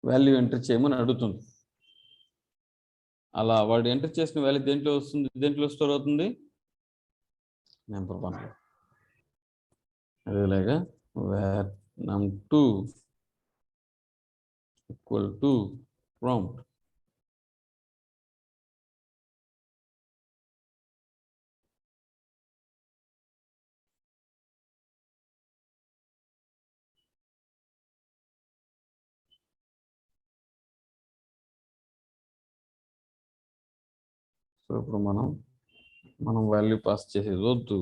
వాల్యూ ఎంటర్ చేయమని అడుగుతుంది. అలా వాడు ఎంటర్ చేసిన వాల్యూ దేంట్లో వస్తుంది, దేంట్లో స్టోర్ అవుతుంది, number 1. అదేలాగా where num2 equal to prompt. So ఇప్పుడు మనం వాల్యూ పాస్ చేసేది వద్దు.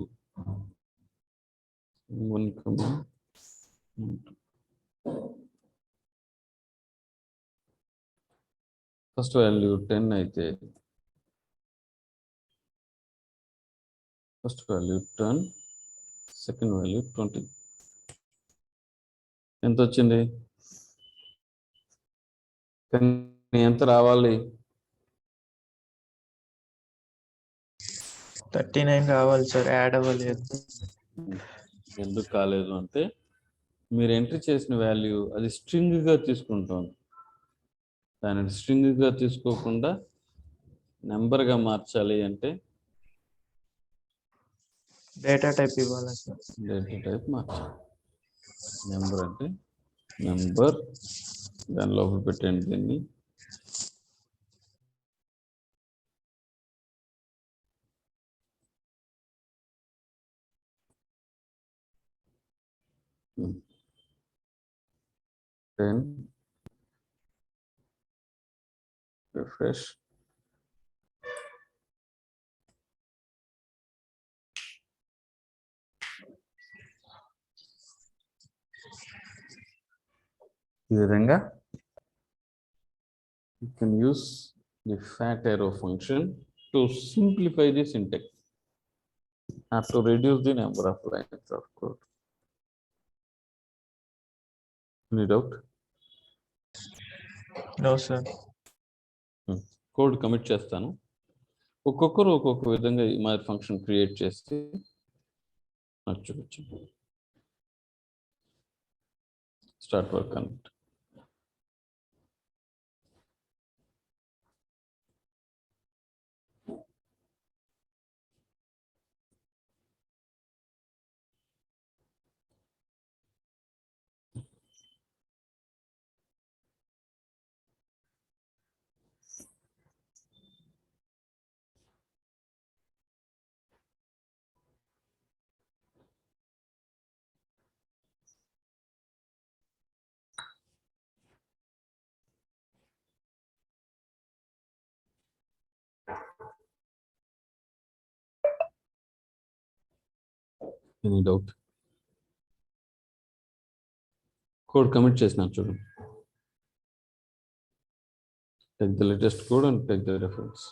ఫస్ట్ వాల్యూ 10 అయితే ఫస్ట్ వాల్యూ 10, సెకండ్ వాల్యూ 20. ఎంత వచ్చింది? కానీ ఎంత రావాలి? 39 కావాలి సార్, యాడ్ అవ్వలేదు. ఎందుకు కాలేదు అంటే మీరు ఎంట్రీ చేసిన వాల్యూ అది స్ట్రింగ్గా తీసుకుంటుంది. దానిని స్ట్రింగ్గా తీసుకోకుండా నెంబర్గా మార్చాలి అంటే డేటా టైప్ ఇవ్వాలి సార్. డేటా టైప్ మార్చాలి. నెంబర్ అంటే నెంబర్, దాని లోపల పెట్టండి దీన్ని. Then refresh. ఈ విధంగా you can use the fat arrow function to simplify the syntax and to reduce the number of lines of code. Any doubt? No sir. Code commit చేస్తాను. ఒక్కొక్కరు ఒక్కొక్క విధంగా మా ఫంక్షన్ క్రియేట్ చేసి నాకు చూపించు. Start work connect. Any doubt? Code commit చేసినారు చూడండి. Take the latest code and take the reference.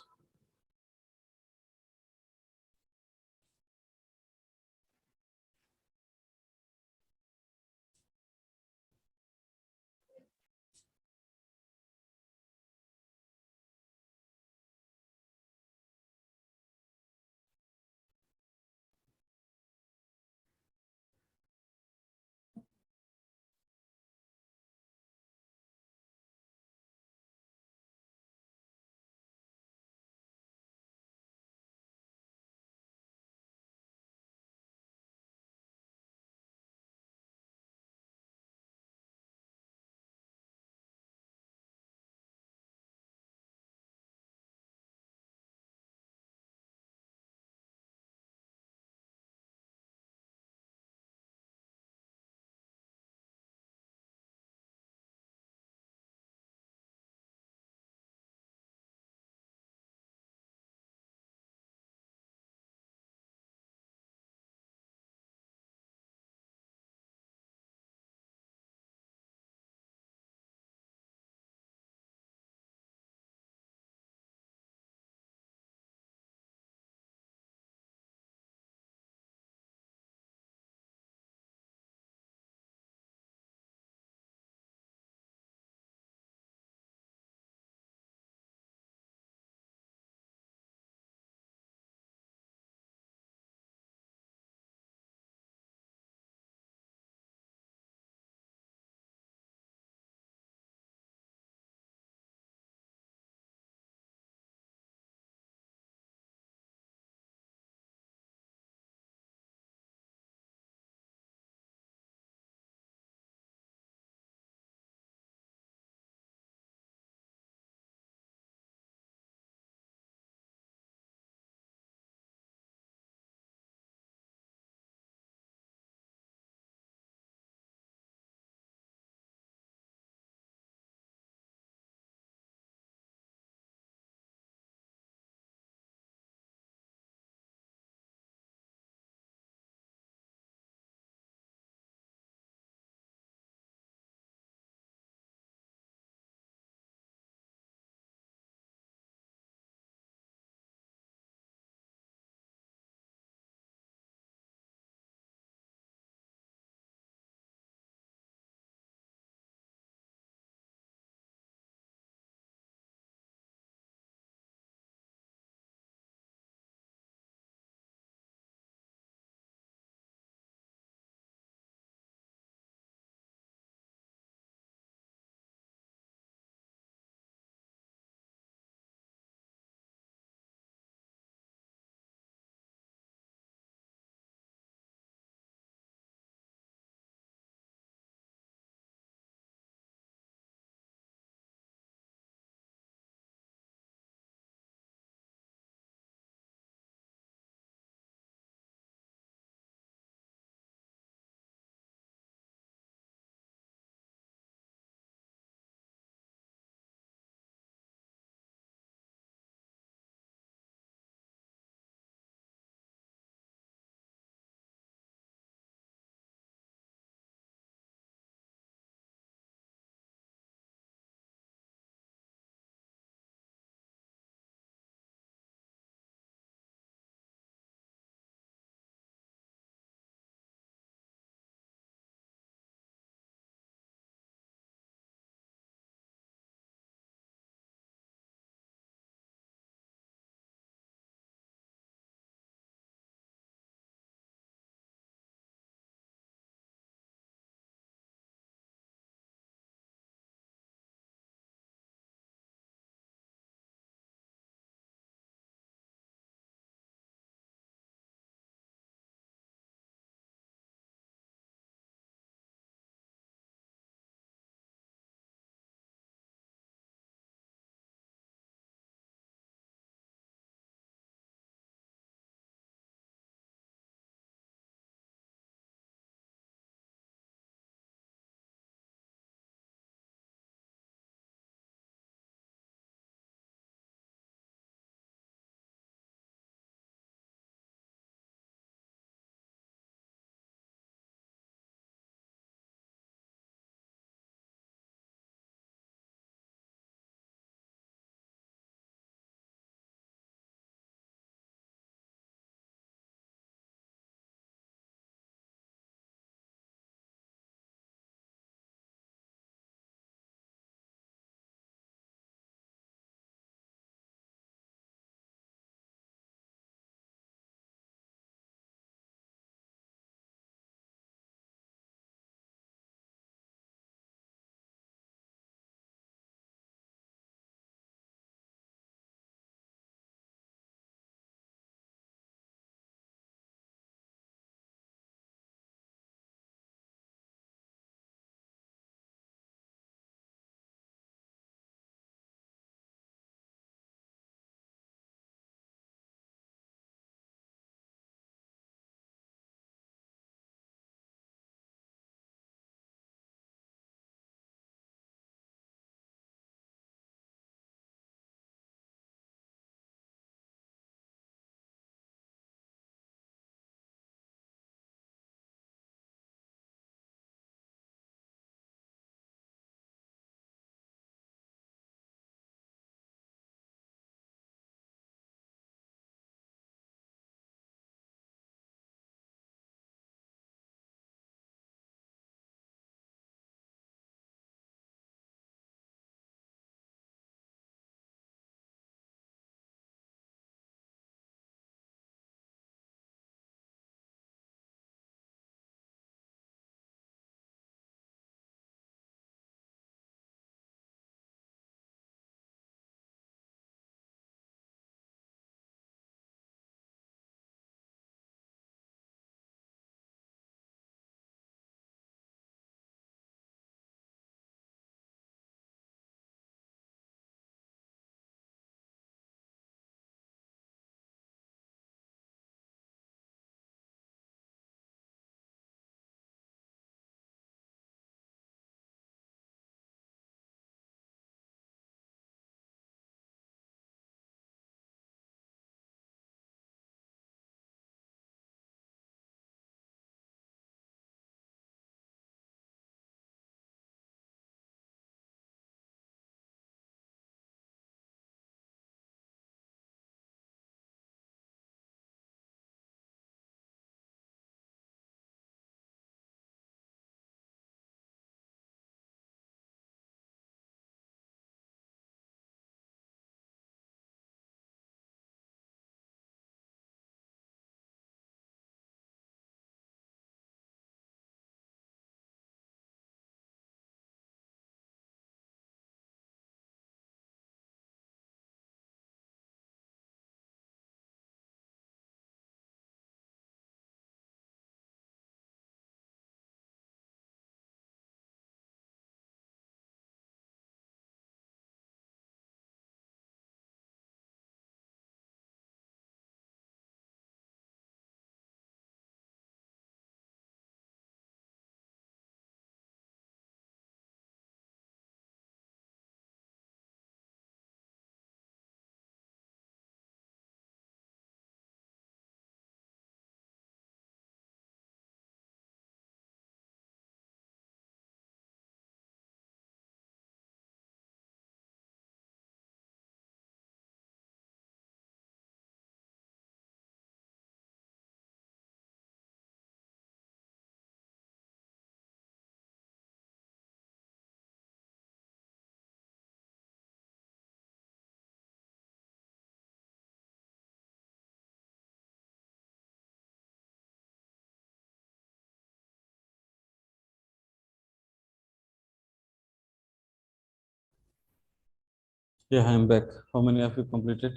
Yeah, I'm back. How many have you completed?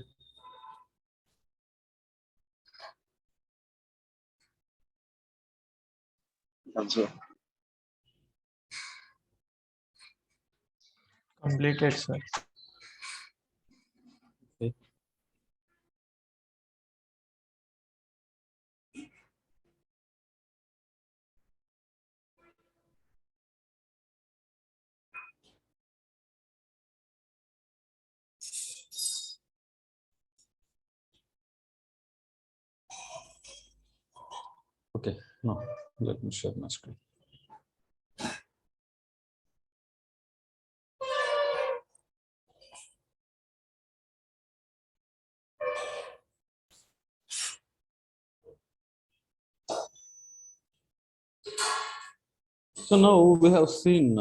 Also, Completed, sir. Okay. Okay, now let me share my screen. So now we have seen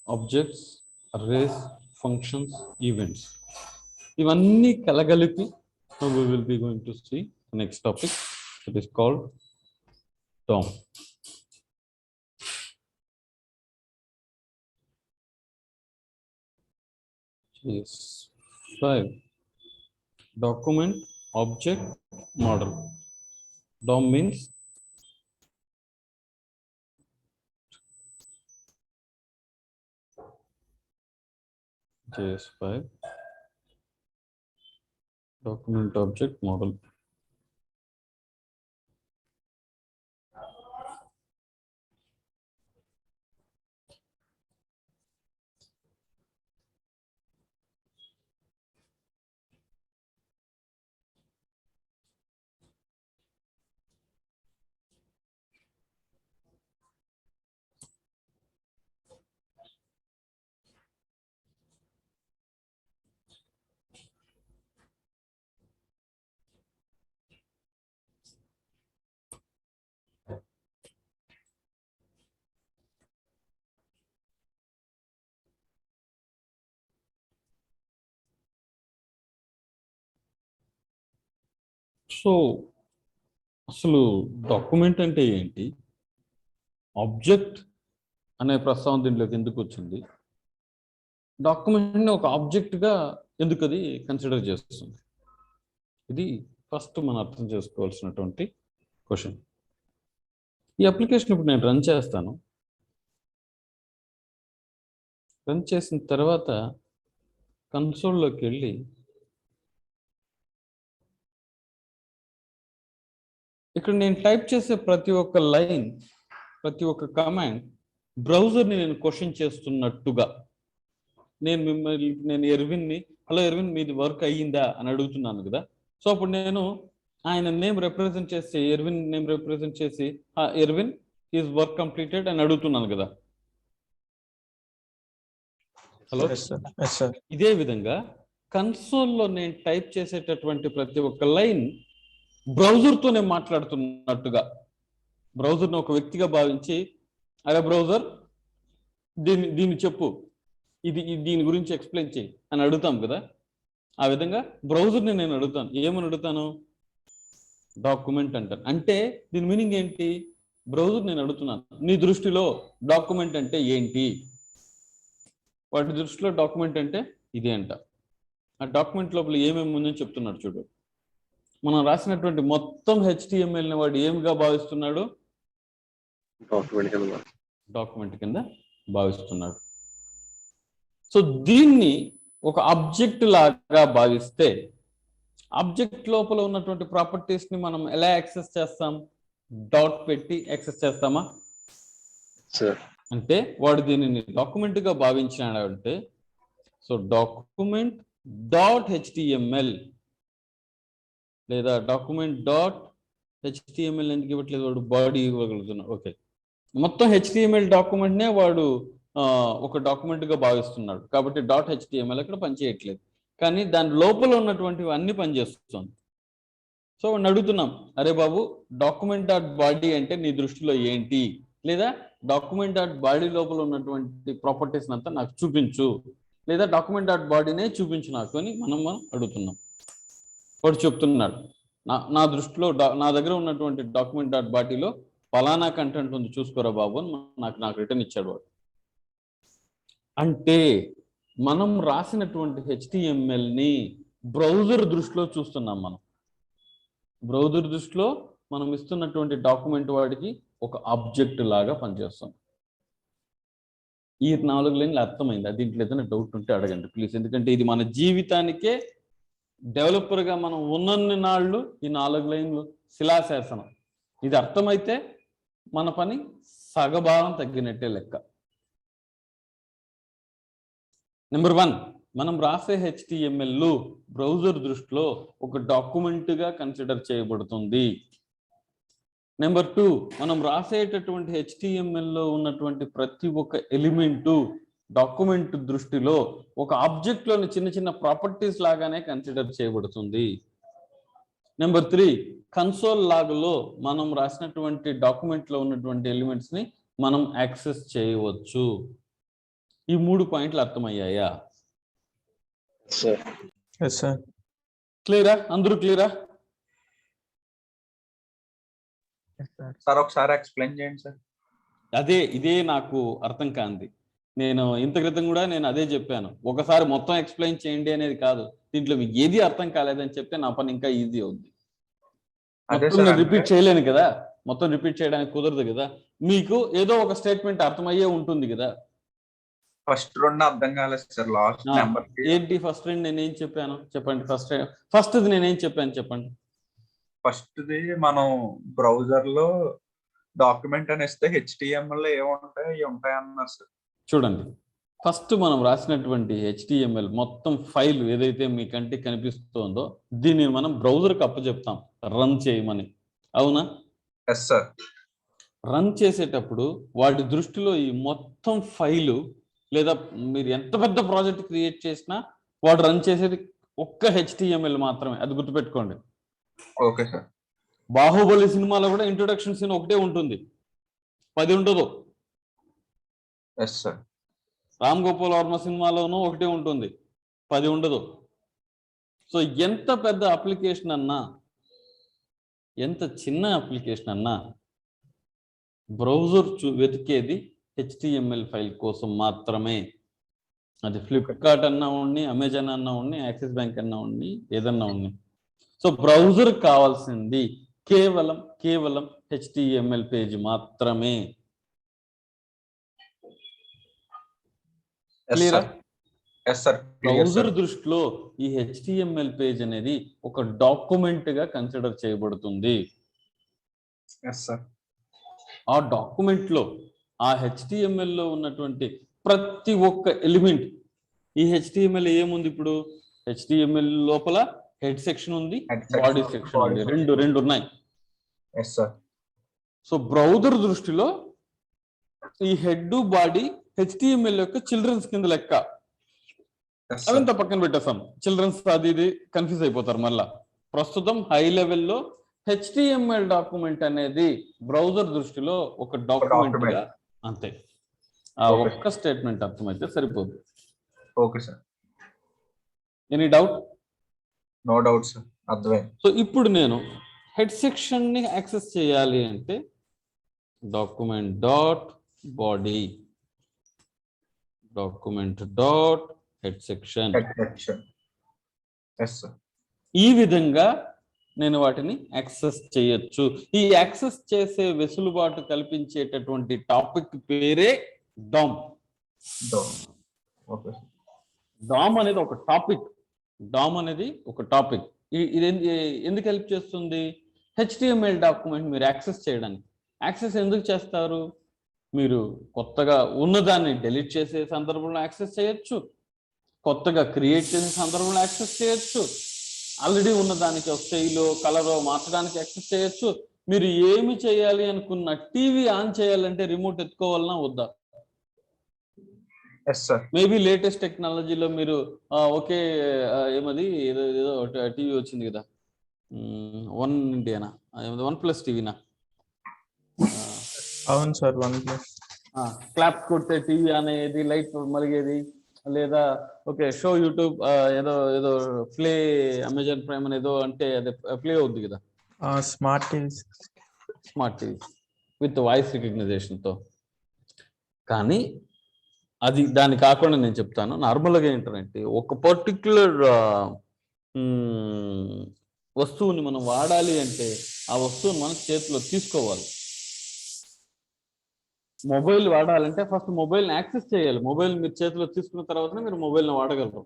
objects, arrays, functions, events. ఇవన్నీ కలగలిపి now we will be going to see the next topic. It is called DOM. Yes. 5. Document, object, model. DOM means JS5. Document, object, model. So అసలు document అంటే ఏంటి, object అనే ప్రస్తావన దీంట్లోకి ఎందుకు వచ్చింది, డాక్యుమెంట్ని ఒక ఆబ్జెక్ట్గా ఎందుకు అది కన్సిడర్ చేస్తుంది, ఇది ఫస్ట్ మనం అర్థం చేసుకోవాల్సినటువంటి క్వశ్చన్. ఈ అప్లికేషన్ ఇప్పుడు నేను రన్ చేస్తాను. రన్ చేసిన తర్వాత కన్సోల్లోకి వెళ్ళి ఇక్కడ నేను టైప్ చేసే ప్రతి ఒక్క లైన్, ప్రతి ఒక్క కమాండ్ బ్రౌజర్ని నేను క్వశ్చన్ చేస్తున్నట్టుగా నేను ఎర్విన్ని, హలో ఎర్విన్ మీది వర్క్ అయ్యిందా అని అడుగుతున్నాను కదా. సో అప్పుడు నేను ఆయన నేమ్ రిప్రజెంట్ చేసి, ఎర్విన్ నేమ్ రిప్రజెంట్ చేసి ఎర్విన్ ఈజ్ వర్క్ కంప్లీటెడ్ అని అడుగుతున్నాను కదా. హలో, ఇదే విధంగా కన్సోల్లో నేను టైప్ చేసేటటువంటి ప్రతి ఒక్క లైన్ బ్రౌజర్తో నేను మాట్లాడుతున్నట్టుగా, బ్రౌజర్ని ఒక వ్యక్తిగా భావించి, అరే బ్రౌజర్ దీన్ని చెప్పు, దీని గురించి ఎక్స్ప్లెయిన్ చేయి అని అడుగుతాం కదా. ఆ విధంగా బ్రౌజర్ని నేను అడుగుతాను. ఏమని అడుగుతాను? డాక్యుమెంట్ అంటాను. అంటే దీని మీనింగ్ ఏంటి? బ్రౌజర్ నేను అడుగుతున్నాను, నీ దృష్టిలో డాక్యుమెంట్ అంటే ఏంటి? వాటి దృష్టిలో డాక్యుమెంట్ అంటే ఇదే అంట. ఆ డాక్యుమెంట్ లోపల ఏమేమి ఉందని చెప్తున్నాడు చూడు. మనం రాసినటువంటి మొత్తం HTML-ని వాడు ఏమిగా భావిస్తున్నాడు? డాక్యుమెంట్ కింద భావిస్తున్నాడు. సో దీన్ని ఒక ఆబ్జెక్ట్ లాగా భావిస్తే, ఆబ్జెక్ట్ లోపల ఉన్నటువంటి ప్రాపర్టీస్ని మనం ఎలా యాక్సెస్ చేస్తాం? డాట్ పెట్టి యాక్సెస్ చేస్తామా? అంటే వాడు దీనిని డాక్యుమెంట్గా భావించాడంటే, సో డాక్యుమెంట్ డాట్ HTML లేదా డాక్యుమెంట్ డాట్ HTML ఎందుకు ఇవ్వట్లేదు? వాడు బాడీ ఇవ్వగలుగుతున్నాడు. ఓకే, మొత్తం HTML డాక్యుమెంట్నే వాడు ఒక డాక్యుమెంట్గా భావిస్తున్నాడు కాబట్టి డాట్ HTML అక్కడ పనిచేయట్లేదు, కానీ దాని లోపల ఉన్నటువంటివి అన్ని పనిచేస్తుంది. సో వాడిని అడుగుతున్నాం, అరే బాబు డాక్యుమెంట్ డాట్ బాడీ అంటే నీ దృష్టిలో ఏంటి, లేదా డాక్యుమెంట్ డాట్ బాడీ లోపల ఉన్నటువంటి ప్రాపర్టీస్ అంతా నాకు చూపించు, లేదా డాక్యుమెంట్ డాట్ బాడీనే చూపించు నాకు అని మనం అడుగుతున్నాం. వాడు చెప్తున్నాడు, నా దృష్టిలో నా దగ్గర ఉన్నటువంటి డాక్యుమెంట్ డాట్ బాడీలో ఫలానా కంటెంట్ ఉంది చూసుకోరా బాబు అని నాకు రిటర్న్ ఇచ్చాడు వాడు. అంటే మనం రాసినటువంటి HTML ని బ్రౌజర్ దృష్టిలో చూస్తున్నాం. మనం బ్రౌజర్ దృష్టిలో మనం ఇస్తున్నటువంటి డాక్యుమెంట్ వాడికి ఒక ఆబ్జెక్ట్ లాగా పనిచేస్తాం. ఈ 4 లైన్లు అర్థమైంది. దీంట్లో ఏదైనా డౌట్ ఉంటే అడగండి ప్లీజ్. ఎందుకంటే ఇది మన జీవితానికే డెవలపర్గా మనం ఉన్నన్ని నాళ్ళు ఈ 4 లైన్లు శిలాశాసనం. ఇది అర్థమైతే మన పని సగభాగం తగ్గినట్టే లెక్క. నెంబర్ 1, మనం రాసే HTML బ్రౌజర్ దృష్టిలో ఒక డాక్యుమెంట్గా కన్సిడర్ చేయబడుతుంది. నెంబర్ 2, మనం రాసేటటువంటి HTML ఉన్నటువంటి ప్రతి ఒక్క ఎలిమెంటు డాక్యుమెంట్ దృష్టిలో ఒక ఆబ్జెక్ట్లోని చిన్న చిన్న ప్రాపర్టీస్ లాగానే కన్సిడర్ చేయబడుతుంది. నెంబర్ 3, కన్సోల్ లాగ్లో మనం రాసినటువంటి డాక్యుమెంట్లో ఉన్నటువంటి ఎలిమెంట్స్ని మనం యాక్సెస్ చేయవచ్చు. ఈ 3 పాయింట్లు అర్థమయ్యాయా? క్లియరా? అందరూ క్లియరా? సార్ ఒకసారి ఎక్స్ప్లెయిన్ చేయండి సార్. ఇదే నాకు అర్థం కాంది. నేను ఇంత క్రితం కూడా నేను అదే చెప్పాను. ఒకసారి మొత్తం ఎక్స్ప్లెయిన్ చేయండి అనేది కాదు. దీంట్లో మీకు ఏది అర్థం కాలేదని చెప్తే నా పని ఇంకా ఈజీ అవుద్ది. రిపీట్ చేయలేను కదా, మొత్తం రిపీట్ చేయడానికి కుదరదు కదా. మీకు ఏదో ఒక స్టేట్మెంట్ అర్థమయ్యే ఉంటుంది కదా. ఫస్ట్ 2 అర్థం కాలేదు సార్. లాస్ట్ నెంబర్ ఏంటి ఫస్ట్ 2 నేనేం చెప్పాను చెప్పండి. ఫస్ట్ది నేనేం చెప్పాను చెప్పండి. ఫస్ట్ది మనం బ్రౌజర్ లో డాక్యుమెంట్ అని ఇస్తే HTML లో ఏముంటాయి అవి ఉంటాయి అన్నారు సార్. చూడండి, ఫస్ట్ మనం రాసినటువంటి HTML మొత్తం ఫైల్ ఏదైతే మీ కంటికి కనిపిస్తుందో దీన్ని మనం బ్రౌజర్కి అప్పచెప్తాం రన్ చేయమని. అవునా? Yes sir. రన్ చేసేటప్పుడు వాడి దృష్టిలో ఈ మొత్తం ఫైలు, లేదా మీరు ఎంత పెద్ద ప్రాజెక్ట్ క్రియేట్ చేసినా వాడు రన్ చేసేది ఒక్క HTML మాత్రమే. అది గుర్తుపెట్టుకోండి. Okay sir. బాహుబలి సినిమాలో కూడా ఇంట్రొడక్షన్ సీన్ ఒకటే ఉంటుంది, 10 ఉండదు. Yes sir. రామ్ గోపాల్ వర్మ సినిమాలోనూ ఒకటే ఉంటుంది, 10 ఉండదు. సో ఎంత పెద్ద అప్లికేషన్ అన్నా, ఎంత చిన్న అప్లికేషన్ అన్నా బ్రౌజర్ వెతికేది HTML ఫైల్ కోసం మాత్రమే. అది ఫ్లిప్కార్ట్ అన్నా ఉండి, అమెజాన్ అన్నా ఉండి, యాక్సిస్ బ్యాంక్ అన్నా ఉండి, ఏదన్నా ఉండి. సో బ్రౌజర్ కావాల్సింది కేవలం HTML పేజ్ మాత్రమే. క్లియరా? బ్రౌజర్ దృష్టిలో ఈ HTML పేజ్ అనేది ఒక డాక్యుమెంట్ గా కన్సిడర్ చేయబడుతుంది. ఆ డాక్యుమెంట్ లో ఆ HTML లో ఉన్నటువంటి ప్రతి ఒక్క ఎలిమెంట్, ఈ HTML ఏముంది ఇప్పుడు? HTML లోపల హెడ్ సెక్షన్ ఉంది, బాడీ సెక్షన్ ఉంది, రెండు ఉన్నాయి. సో బ్రౌజర్ దృష్టిలో ఈ హెడ్ బాడీ HTML యొక్క చిల్డ్రన్స్ కింద లెక్క. అదంతా పక్కన పెట్టేస్తాం. చిల్డ్రన్స్ అది ఇది కన్ఫ్యూజ్ అయిపోతారు మళ్ళా. ప్రస్తుతం హై లెవెల్లో HTML డాక్యుమెంట్ అనేది బ్రౌజర్ దృష్టిలో ఒక డాక్యుమెంట్ గా అంతే. ఆ ఒక్క స్టేట్మెంట్ అర్థమైతే సరిపోదు. Okay sir. Any doubt? No doubt sir, అర్థమైంది. సో ఇప్పుడు నేను హెడ్ సెక్షన్ ని యాక్సెస్ చేయాలి అంటే document dot body, document dot head section. ఈ విధంగా నేను వాటిని యాక్సెస్ చేయొచ్చు. ఈ యాక్సెస్ చేసే వెసులుబాటు కల్పించేటటువంటి టాపిక్ పేరే DOM. DOM అనేది ఒక టాపిక్. DOM అనేది ఒక టాపిక్. ఇది ఎందుకు హెల్ప్ చేస్తుంది? HTML డాక్యుమెంట్ మీరు యాక్సెస్ చేయడానికి. యాక్సెస్ ఎందుకు చేస్తారు? మీరు కొత్తగా ఉన్నదాన్ని డెలీట్ చేసే సందర్భంలో యాక్సెస్ చేయొచ్చు, కొత్తగా క్రియేట్ చేసే సందర్భంలో యాక్సెస్ చేయొచ్చు, ఆల్రెడీ ఉన్నదానికి ఒక స్టైల్ కలర్ మార్చడానికి యాక్సెస్ చేయొచ్చు. మీరు ఏమి చేయాలి అనుకున్న టీవీ ఆన్ చేయాలంటే రిమోట్ ఎత్తుకోవాలన్నా వద్దా? మేబీ లేటెస్ట్ టెక్నాలజీలో మీరు ఓకే ఏమది ఏదో ఏదో టీవీ వచ్చింది కదా, ఇండియానా, OnePlus టీవీనా? అవును సార్, OnePlus. క్లాప్ కొడితే టీవీ అనేది లైట్ మలిగేది, లేదా ఓకే షో యూట్యూబ్ ఏదో ఏదో ప్లే అమెజాన్ ప్రైమ్ అనేదో అంటే అదే ప్లే అవుద్ది కదా. Smart TVs with voice recognition తో. కానీ అది దాన్ని కాకుండా నేను చెప్తాను. నార్మల్గా ఏంటంటే ఒక పర్టిక్యులర్ వస్తువుని మనం వాడాలి అంటే ఆ వస్తువుని మన చేతిలో తీసుకోవాలి. మొబైల్ వాడాలంటే ఫస్ట్ మొబైల్ని యాక్సెస్ చేయాలి. మొబైల్ మీరు చేతిలో తీసుకున్న తర్వాతనే మీరు మొబైల్ని వాడగలరు.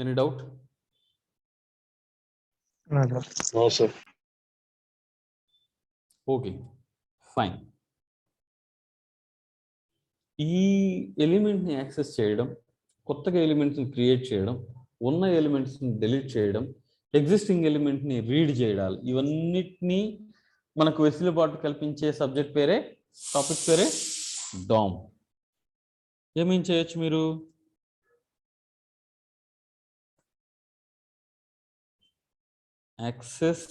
Any doubt? No sir. Okay, fine. ఈ ఎలిమెంట్ని యాక్సెస్ చేయడం, కొత్తగా ఎలిమెంట్స్ని క్రియేట్ చేయడం, ఉన్న ఎలిమెంట్స్ని డిలీట్ చేయడం, ఎగ్జిస్టింగ్ ఎలిమెంట్ని రీడ్ చేయడాలి, ఇవన్నిటినీ మనకు వెసులుబాటు కల్పించే సబ్జెక్ట్ పేరే, టాపిక్ పేరే DOM. ఏమేం చేయొచ్చు మీరు? Access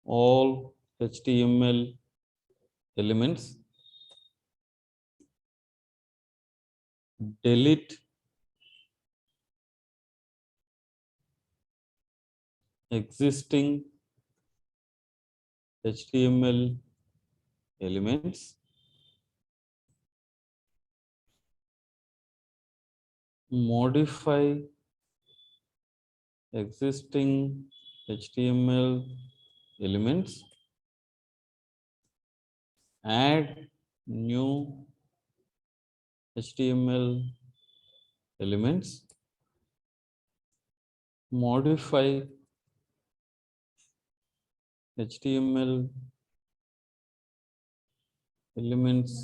all HTML elements, delete existing HTML elements, modify existing HTML elements, add new HTML elements, modify HTML elements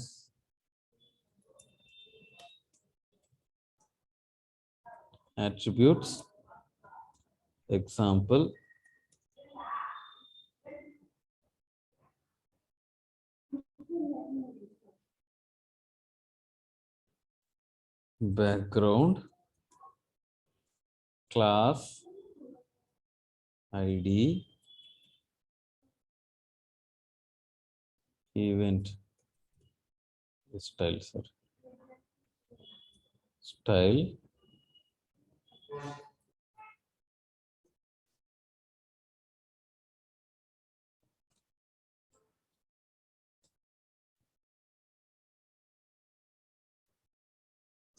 attributes. Example, background, class ID, event style, sir, style,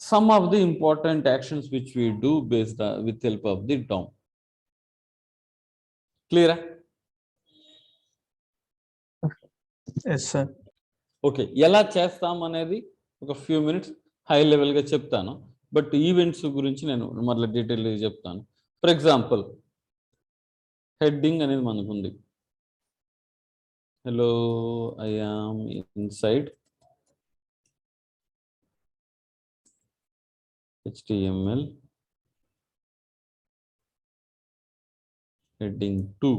some of the important actions which we do based with help of the DOM. Clear? Yes, sir. Okay, ఎలా చేస్తాం అనేది ఒక few minutes high లెవెల్గా చెప్తాను, but events గురించి నేను మళ్ళీ డీటెయిల్గా చెప్తాను. ఫర్ ఎగ్జాంపుల్, హెడ్డింగ్ అనేది మనకు ఉంది. Hello, I am inside HTML heading 2.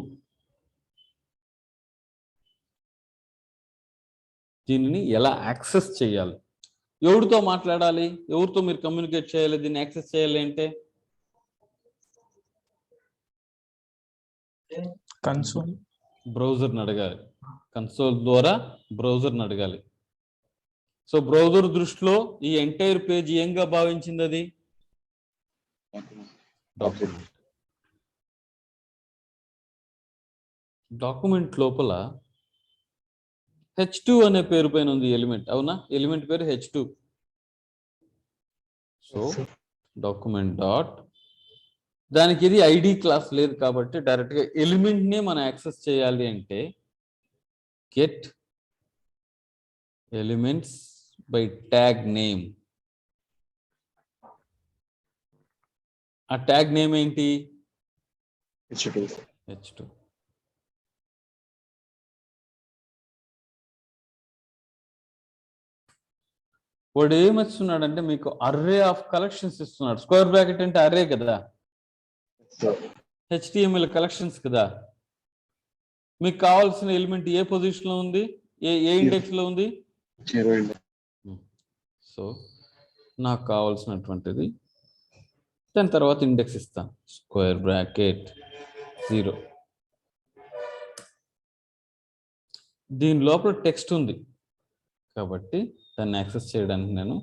దీనిని ఎలా యాక్సెస్ చేయాలి, ఎవరితో మాట్లాడాలి, ఎవరితో మీరు కమ్యూనికేట్ చేయాలి, దీన్ని యాక్సెస్ చేయాలి అంటే కన్సోల్ బ్రౌజర్ని అడగాలి. కన్సోల్ ద్వారా బ్రౌజర్ని అడగాలి. సో బ్రౌజర్ దృష్టిలో ఈ ఎంటైర్ పేజ్ ఏంగా భావించింది? అది డాక్యుమెంట్. డాక్యుమెంట్ లోపల H2 అనే పేరు పైన ఉంది ఎలిమెంట్, అవునా? ఎలిమెంట్ పేరు H2. సో డాక్యుమెంట్ డాట్, దానికి ఇది ఐడి క్లాస్ లేదు కాబట్టి డైరెక్ట్గా ఎలిమెంట్నే మనం యాక్సెస్ చేయాలి అంటే get elements by tag name. ఆ ట్యాగ్ నేమ్ ఏంటి? H2. వాడు ఏమిస్తున్నాడంటే మీకు అర్రే ఆఫ్ కలెక్షన్స్ ఇస్తున్నాడు. స్క్వేర్ బ్రాకెట్ అంటే అర్రే కదా, HTML కలెక్షన్స్ కదా. మీకు కావాల్సిన ఎలిమెంట్ ఏ పొజిషన్ లో ఉంది, ఏ ఇండెక్స్ లో ఉంది? సో నాకు కావాల్సినటువంటిది దాని తర్వాత ఇండెక్స్ ఇస్తాను, స్క్వేర్ బ్రాకెట్ 0. దీని లోపల టెక్స్ట్ ఉంది కాబట్టి దాన్ని యాక్సెస్ చేయడానికి నేను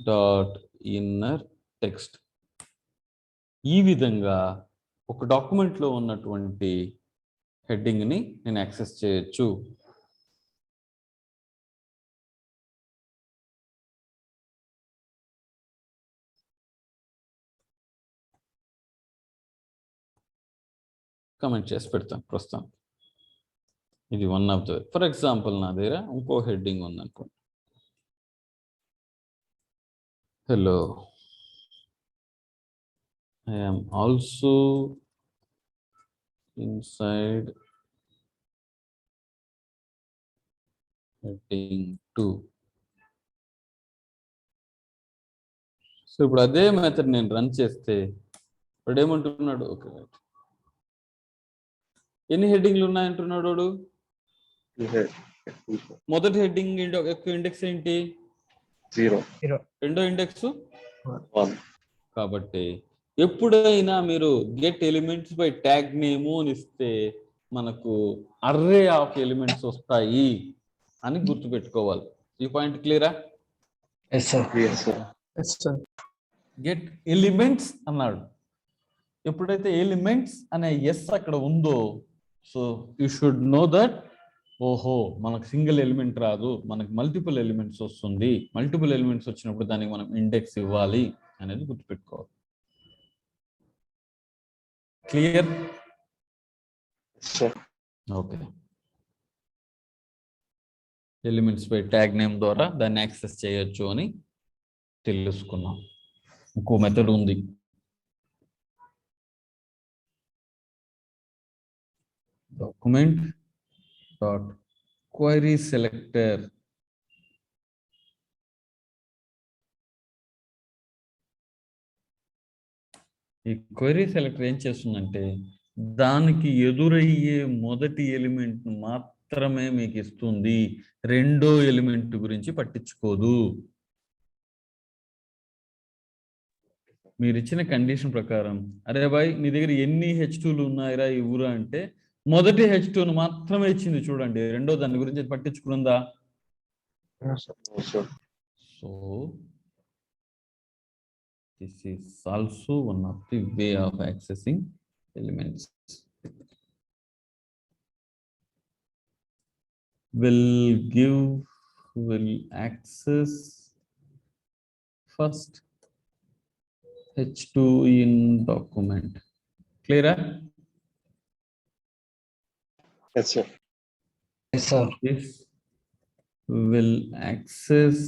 డాట్ ఇన్నర్ టెక్స్ట్ ఈ విధంగా ఒక డాక్యుమెంట్లో ఉన్నటువంటి హెడ్డింగ్ని నేను యాక్సెస్ చేయొచ్చు. కమెంట్ చేసి పెడతాను ప్రస్తుతం. ఇది one of the way. For example నా దగ్గర ఇంకో హెడ్డింగ్ ఉందనుకోండి, hello I am also inside heading 2. So ఇప్పుడు అదే మెథడ్ నేను రన్ చేస్తే ఇప్పుడు ఏమంటున్నాడు, ఓకే రైట్, ఎన్ని హెడ్డింగ్లు ఉన్నాయంటున్నాడు వాడు. మొదటి హెడ్డింగ్ యొక్క ఇండెక్స్ ఏంటి? 0. రెండో ఇండెక్స్ 1. కాబట్టి ఎప్పుడైనా మీరు get elements by tag name అని ఇస్తే మనకు అర్రే ఆఫ్ ఎలిమెంట్స్ వస్తాయి అని గుర్తుపెట్టుకోవాలి. ఈ పాయింట్ క్లియరా? Yes sir. Yes, sir. Get elements అన్నాడు. ఎప్పుడైతే ఎలిమెంట్స్ అనే ఎస్ అక్కడ ఉందో, so you should know that ఓహో మనకు సింగిల్ ఎలిమెంట్ రాదు, మనకు మల్టిపుల్ ఎలిమెంట్స్ వస్తుంది. మల్టిపుల్ ఎలిమెంట్స్ వచ్చినప్పుడు దానికి మనం ఇండెక్స్ ఇవ్వాలి అనేది గుర్తుపెట్టుకోవాలి. Clear? Sir. Okay. Elements by tag name ద్వారా దాన్ని యాక్సెస్ చేయొచ్చు అని తెలుసుకున్నాం. ఇంకో మెథడ్ ఉంది, డాక్యుమెంట్ డాట్ క్వైరీ సెలెక్టర్. ఈ క్వైరీ సెలెక్టర్ ఏం చేస్తుందంటే దానికి ఎదురయ్యే మొదటి ఎలిమెంట్ మాత్రమే మీకు ఇస్తుంది, రెండో ఎలిమెంట్ గురించి పట్టించుకోదు. మీరు ఇచ్చిన కండిషన్ ప్రకారం అరే బాయ్ మీ దగ్గర ఎన్ని H2లు ఉన్నాయిరా ఇవ్వరా అంటే మొదటి H2ను మాత్రమే ఇచ్చింది చూడండి, రెండో దాని గురించి పట్టించుకుందా? No, sir. So this is also one of the way of accessing elements. Will access first H2 in document. Clear? Yes, sir. Yes sir. This will access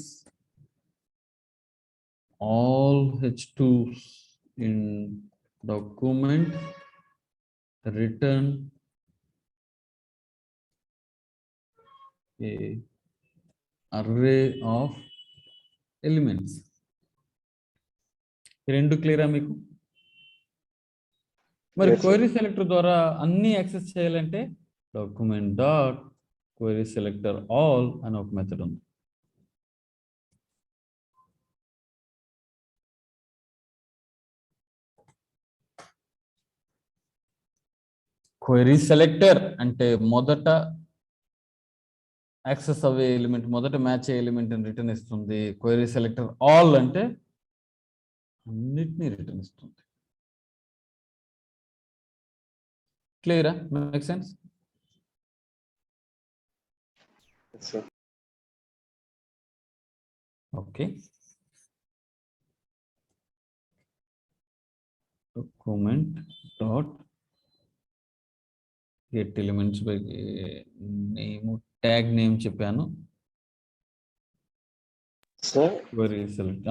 all H2s in document, return a array of elements. రెండు క్లియరా మీకు? మరి Yes, sir. Query selector ద్వారా అన్ని access చేయాలంటే document dot query selector all అని ఒక method ఉంది. క్వైరీ సెలెక్టర్ అంటే మొదట యాక్సెస్ అవ్వే ఎలిమెంట్, మొదట మ్యాచ్ అయ్యే ఎలిమెంట్ అని రిటర్న్ ఇస్తుంది. క్వైరీ సెలెక్టర్ ఆల్ అంటే అన్నిటినీ రిటర్న్ ఇస్తుంది. క్లియరా? Make sense? Yes, sir. Okay. Document dot get elements by name, tag name చెప్పాను. Sir, query select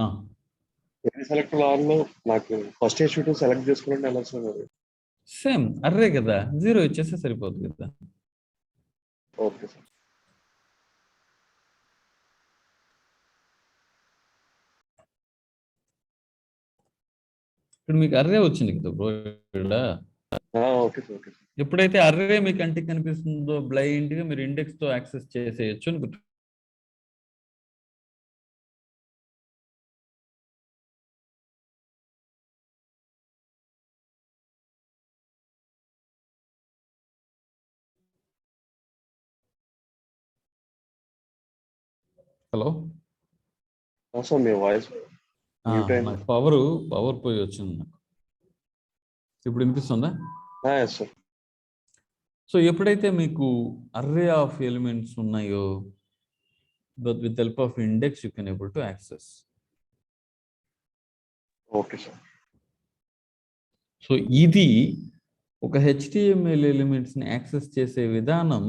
query selector లో నాకు ఫస్ట్ H2 సెలెక్ట్ చేసుకోవాలంటే ఎలా సార్? సేమ్ అర్రే కదా, 0 ఇచ్చేస్తే సరిపోతుంది కదా. Okay sir. ఇప్పుడు మీకు అర్రే వచ్చింది కదా బ్రో ఇక్కడ. Okay sir. Okay sir. ఎప్పుడైతే అర్రే మీకు కంటికి కనిపిస్తుందో బ్లైండ్ గా మీరు ఇండెక్స్ తో యాక్సెస్ చేసేయచ్చు అని గుర్తు. హలో సార్ మీ వాయిస్ పవర్ పోయి వచ్చింది నాకు. ఇప్పుడు వినిపిస్తుందా? Yes sir. సో ఎప్పుడైతే మీకు అర్రే ఆఫ్ ఎలిమెంట్స్ ఉన్నాయో with help of index you can able to access. Okay sir. So ఇది ఒక HTML ఎలిమెంట్స్ని యాక్సెస్ చేసే విధానం.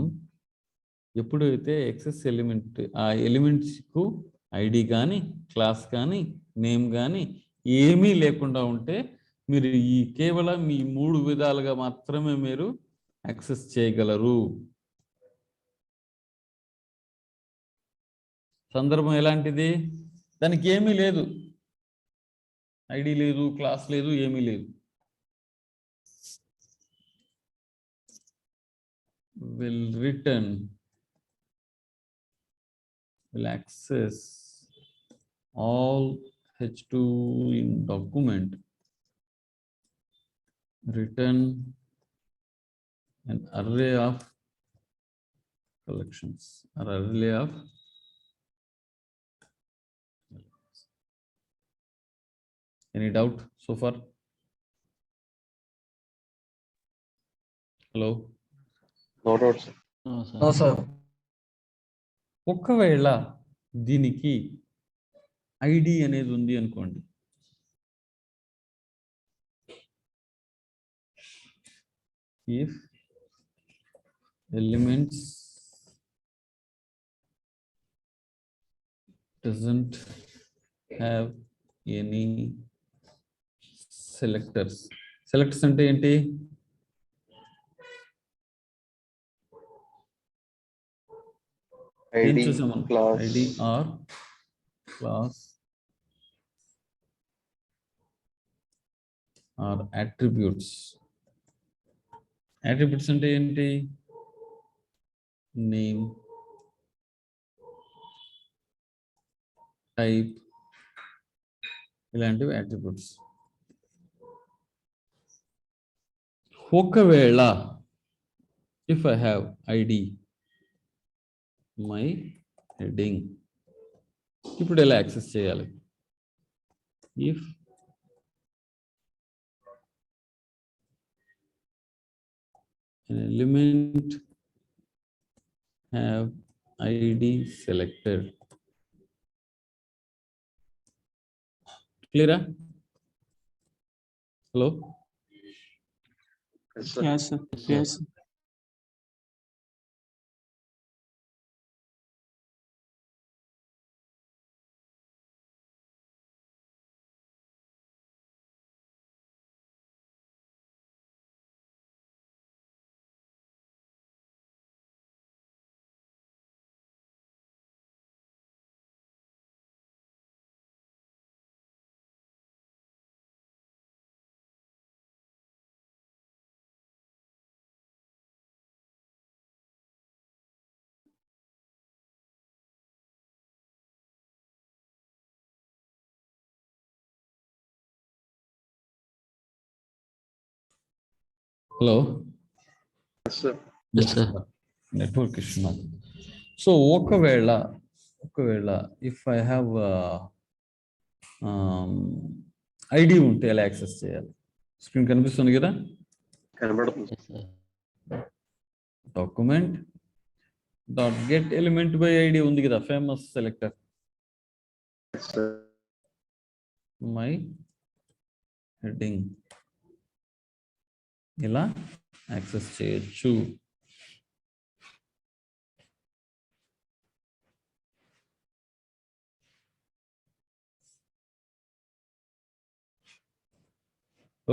ఎప్పుడైతే ఎక్సెస్ ఎలిమెంట్ ఆ ఎలిమెంట్స్కు ఐడి కానీ క్లాస్ కానీ నేమ్ కానీ ఏమీ లేకుండా ఉంటే మీరు ఈ కేవలం ఈ 3 విధాలుగా మాత్రమే మీరు యాక్సెస్ చేయగలరు. సందర్భం ఎలాంటిది? దానికి ఏమీ లేదు, ఐడి లేదు, క్లాస్ లేదు, ఏమీ లేదు. will access all H2 in document, return an array of collections or array of any doubt so far? Hello? No doubt sir. No sir. ఒకవేళ దీనికి ఐడి అనేది ఉంది అనుకోండి, if elements doesn't have any selectors. Selectors అంటే ఏంటి? ID, class, ID are class are attributes. Attributes అంటే ఏంటి? Name, type, ఇలాంటివి అట్రిబ్యూట్స్. ఒకవేళ if I have ID, my heading, ఇప్పుడు ఎలా యాక్సెస్ చేయాలి? if an element have ID selected. Clear? Hello? Yes, sir. Yes, sir. Yes. Hello? Yes, sir. Yes, sir. Network issue now. So ఒకవేళ if I have ID ఉంటే ఎలా access చేయాలి? Screen కనిపిస్తుంది కదా? కనబడుతుంది. Yes, sir. Document dot get element by ID ఉంది కదా, famous selector. Yes, sir. My heading ఇలా యాక్సెస్ చేయొచ్చు.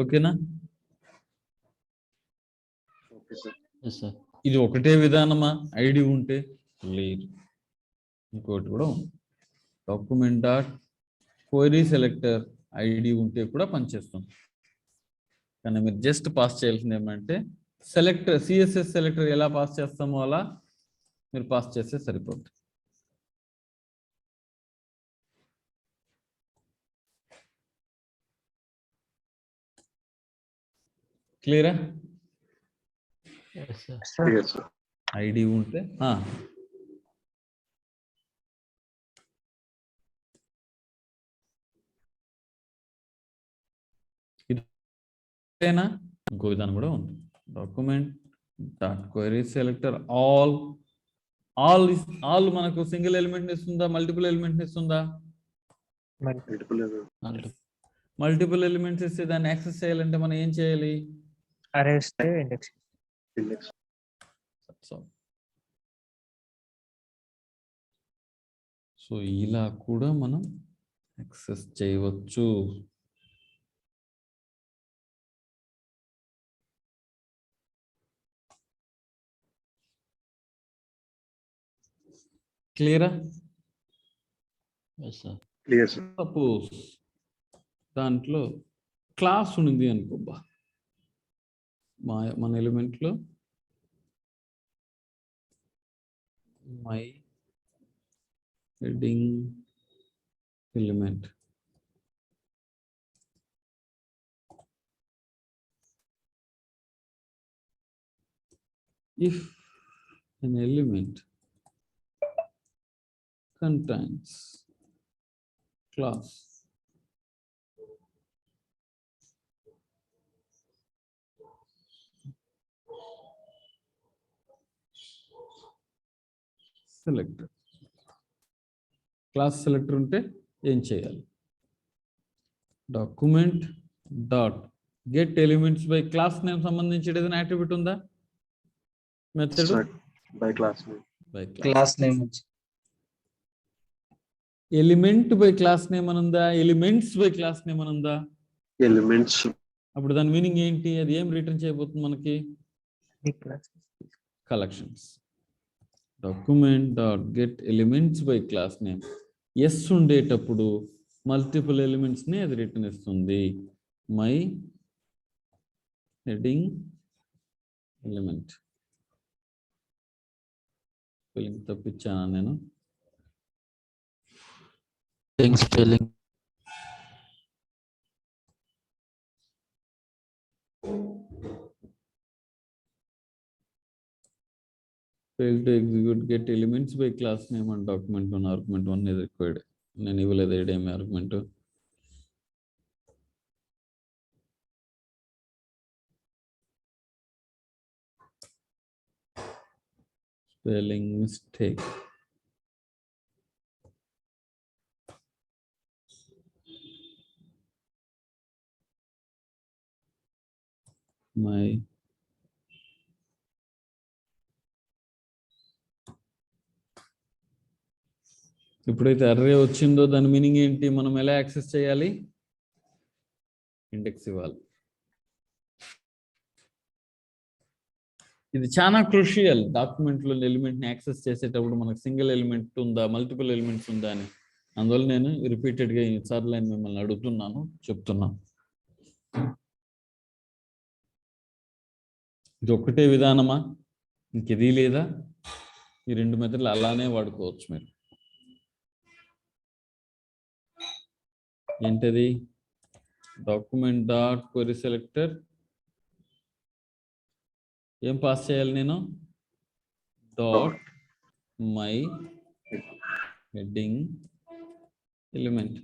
ఓకేనా? Okay, sir. Yes, sir. ఇది ఒకటే విధానమా? ఐడి ఉంటే లేదు, ఇంకోటి కూడా ఉంది. Document dot query selector ID ఉంటే కూడా పనిచేస్తుంది. కానీ మీరు జస్ట్ పాస్ చేయాల్సింది ఏమంటే సెలెక్టర్, సిఎస్ఎస్ సెలెక్టర్ ఎలా పాస్ చేస్తామో అలా మీరు పాస్ చేస్తే సరిపోతుంది. క్లియరా? Yes, sir. Yes, sir. ID ఉంటే ఇదేనా? ఇంకో విధానం కూడా ఉంది. Document dot query selector all all మనకు సింగిల్ ఎలిమెంట్ ఇస్తుందా, మల్టిపుల్ ఎలిమెంట్ ఇస్తుందా? మల్టిపుల్ ఎలిమెంట్స్ ఇస్తే దాన్ని యాక్సెస్ చేయాలంటే మనం ఏం చేయాలి? arrays index. సో ఇలా కూడా మనం యాక్సెస్ చేయవచ్చు. క్లియరా? Yes, sir. Clear, sir. Suppose దాంట్లో క్లాస్ ఉంది అనుకోబ్బా, మన ఎలిమెంట్లో my heading element if an element contains class selector, class selector ఉంటే ఏం చేయాలి? Document dot get elements by class name సంబంధించి ఏదైనా అట్రిబ్యూట్ ఉందా? Method By class name. By class name element by class name అని ఉందా? ఎలిమెంట్స్ బై క్లాస్ నేమ్ అని ఉందా? Elements. అప్పుడు దాని మీనింగ్ ఏంటి? అది ఏం రిటర్న్ చేయబోతుంది మనకి? Collections. Document dot get elements by class name S ఉండేటప్పుడు మల్టిపుల్ ఎలిమెంట్స్ ని అది రిటర్న్ ఇస్తుంది. My heading element. స్పెల్లింగ్ తప్పించానా నేను? Spelling. Fail to execute get elements by class name and document 1. Argument 1 is required. నేను ఇవ్వలేదు ఏమి ఆర్గ్యుమెంట్. Spelling mistake. మై ఎప్పుడైతే అర్రే వచ్చిందో దాని మీనింగ్ ఏంటి? మనం ఎలా యాక్సెస్ చేయాలి? ఇండెక్స్ ఇవ్వాలి. ఇది చాలా క్రూషియల్. డాక్యుమెంట్లో ఎలిమెంట్ని యాక్సెస్ చేసేటప్పుడు మనకు సింగిల్ ఎలిమెంట్ ఉందా, మల్టిపుల్ ఎలిమెంట్స్ ఉందా అని. అందువల్ల నేను రిపీటెడ్గా ఈసార్లు నేను మిమ్మల్ని అడుగుతున్నాను, చెప్తున్నాను. ఇది ఒక్కటే విధానమా? ఇంకెది లేదా? ఈ రెండు మెథడ్లు అలానే వాడుకోవచ్చు మీరు. ఏంటది? డాక్యుమెంట్ డాట్ క్వెరీ సెలెక్టర్ ఏం పాస్ చేయాలి నేను? Dot my heading element.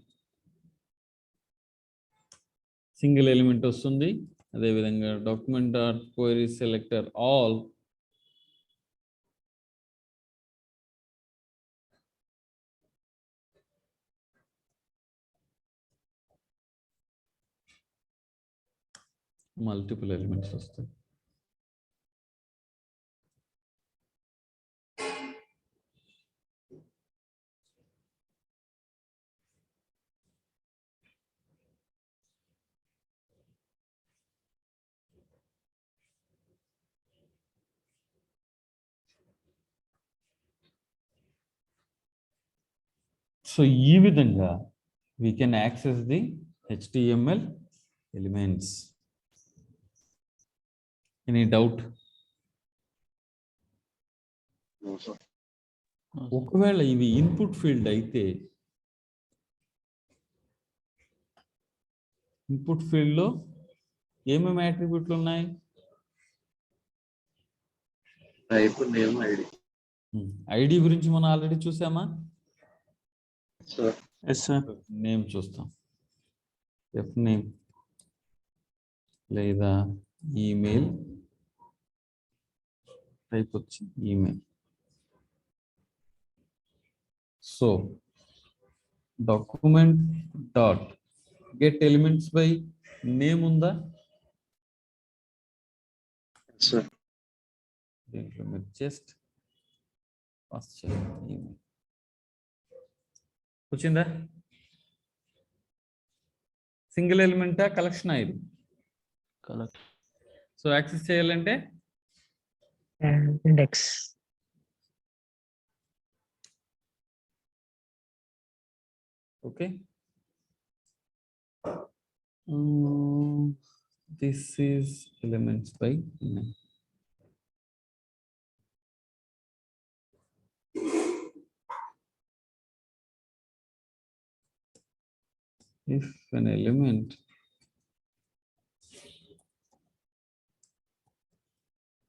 Single element వస్తుంది. అదేవిధంగా document dot query selector all multiple elements వస్తాయి. సో ఈ విధంగా we can access the HTML elements. Any doubt? No, sir. ఒకవేళ ఇవి ఇన్పుట్ ఫీల్డ్ అయితే ఇన్పుట్ ఫీల్డ్లో ఏమేమి అట్రిబ్యూట్లు ఉన్నాయి? Type, name, ID. ఐడి గురించి మనం ఆల్రెడీ చూసామా? Sir. Yes, sir. నేమ్ చూస్తాం. ఎఫ్ నేమ్ లేదా ఈమెయిల్ టైప్ వచ్చి email. So document dot get elements by name ఉందా? సార్ దీంట్లో మీరు జస్ట్ పాస్ చేయండి ఈమెయిల్. వచ్చిందా? సింగిల్ ఎలిమెంటా కలెక్షన్ ఇది? కలెక్ట్. సో యాక్సెస్ చేయాలంటే index. Okay. This is elements by name. If an element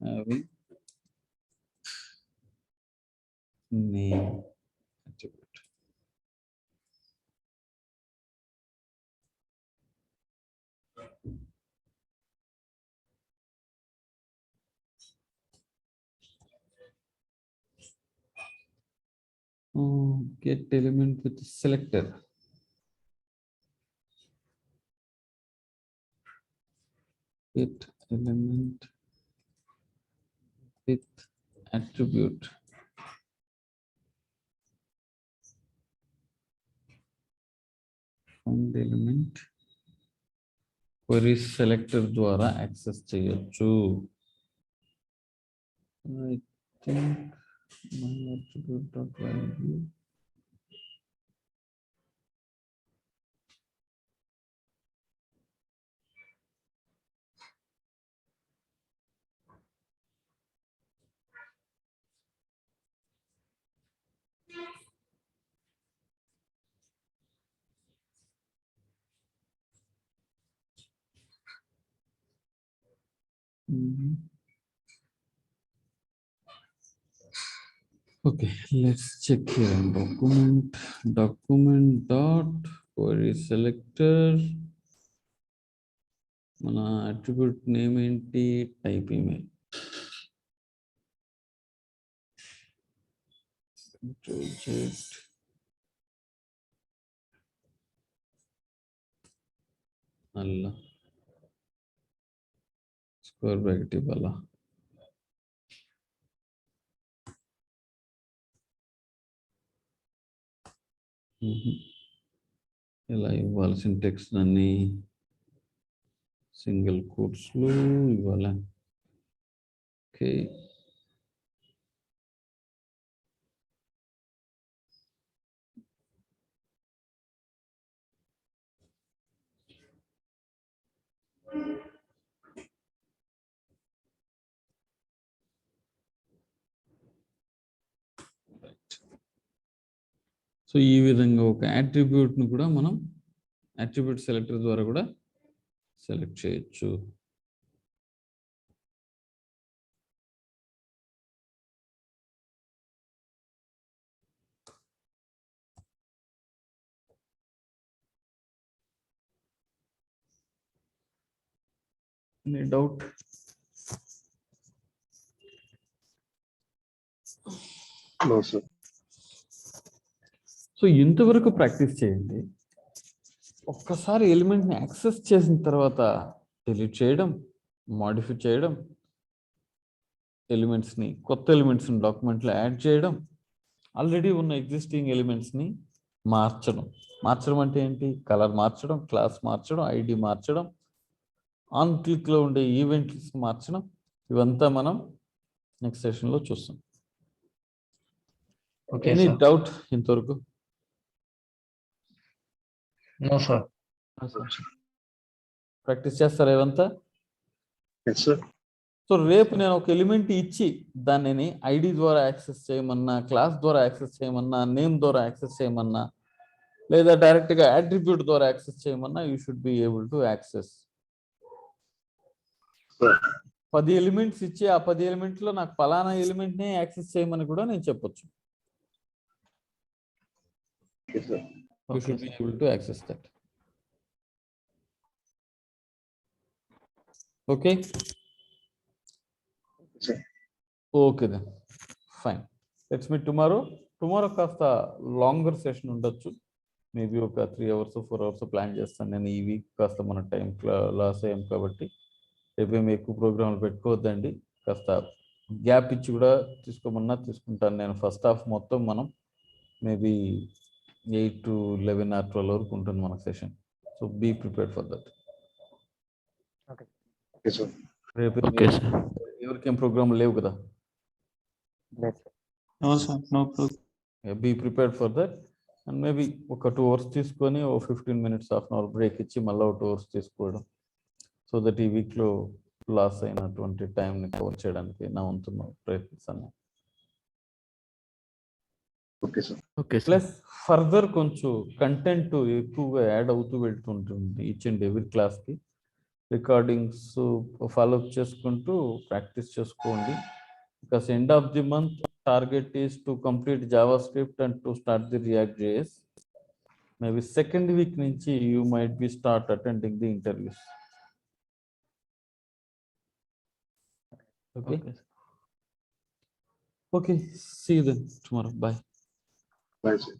having name attribute, get element with selector. Get element with attribute. Find element query selector ద్వారా access చేయొచ్చు. I think my attribute dot value okay, let's check here. Document dot query selector. మన attribute name ఏంటి? type email. Control Z. అలా square bracket ఇవ్వాలా? ఇలా ఇవ్వాల్సిన text అన్ని single quotes లో ఇవ్వాలా? ఓకే. సో ఈ విధంగా ఒక attribute ను కూడా మనం attribute సెలెక్టర్ ద్వారా కూడా సెలెక్ట్ చేయొచ్చు. Any doubt? No sir. So ఇంతవరకు ప్రాక్టీస్ చేయండి. ఒక్కసారి ఎలిమెంట్ని యాక్సెస్ చేసిన తర్వాత డిలీట్ చేయడం, మాడిఫై చేయడం, ఎలిమెంట్స్ని కొత్త ఎలిమెంట్స్ని డాక్యుమెంట్లో యాడ్ చేయడం, ఆల్రెడీ ఉన్న ఎగ్జిస్టింగ్ ఎలిమెంట్స్ని మార్చడం. మార్చడం అంటే ఏంటి? కలర్ మార్చడం, క్లాస్ మార్చడం, ఐడి మార్చడం, ఆన్ క్లిక్లో ఉండే ఈవెంట్స్ మార్చడం. ఇవంతా మనం నెక్స్ట్ సెషన్లో చూస్తాం. ఎనీ డౌట్ ఇంతవరకు? No sir. ప్రాక్టీస్ చేస్తారా ఇవంతా? Yes sir. సో రేపు నేను ఒక ఎలిమెంట్ ఇచ్చి దానిని ఐడి ద్వారా యాక్సెస్ చేయమన్నా, క్లాస్ ద్వారా యాక్సెస్ చేయమన్నా, నేమ్ ద్వారా యాక్సెస్ చేయమన్నా, లేదా డైరెక్ట్గా అట్రిబ్యూట్ ద్వారా యాక్సెస్ చేయమన్నా, you should be able to access. 10 elements ఇచ్చి ఆ 10 ఎలిమెంట్లో నాకు ఫలానా ఎలిమెంట్నే యాక్సెస్ చేయమని కూడా నేను చెప్పొచ్చు. You should be able to access that. Okay. Sir. Okay then. Fine. Let's meet tomorrow. Tomorrow కాస్త లాంగర్ సెషన్ ఉండొచ్చు. మేబీ ఒక 3 hours 4 hours ప్లాన్ చేస్తాను నేను. ఈ వీక్ కాస్త మన టైం లాస్ అయ్యాం కాబట్టి రేపేమి ఎక్కువ ప్రోగ్రాంలు పెట్టుకోవద్దండి. కాస్త గ్యాప్ ఇచ్చి కూడా తీసుకోమన్నా తీసుకుంటాను నేను. ఫస్ట్ హాఫ్ మొత్తం మనం మేబీ 8 to 11 or 12 వరకు ఉంటుంది మన session. So be prepared for that. Okay, sir. రేపు ఓకే సార్. ఎవరికేం ప్రోగ్రామ్ లేవు కదా. No, sir. No problem. Be prepared for that. And maybe ఒక 2 hours తీసుకొని ఓ 15 minutes half an hour break ఇచ్చి మళ్ళీ ఒక 2 hours తీసుకోవడం. సో దట్ ఈ వీక్లో లాస్ అయినటువంటి టైంని కవర్ చేయడానికి నా వంతు ప్రయత్నిస్తాను. Okay, sir. Okay sir. Plus further కొంచెం కంటెంట్ ఎక్కువగా యాడ్ అవుతూ వెళ్తుంటుంది ఈచ్ అండ్ ఎవ్రీ క్లాస్కి. రికార్డింగ్స్ ఫాలోఅప్ చేసుకుంటూ ప్రాక్టీస్ చేసుకోండి. Because end of the month target is to complete JavaScript and to start the React JS. Maybe second week నుంచి you might be start attending the interviews. Okay. Okay. See you then tomorrow. Bye. Bye, sir.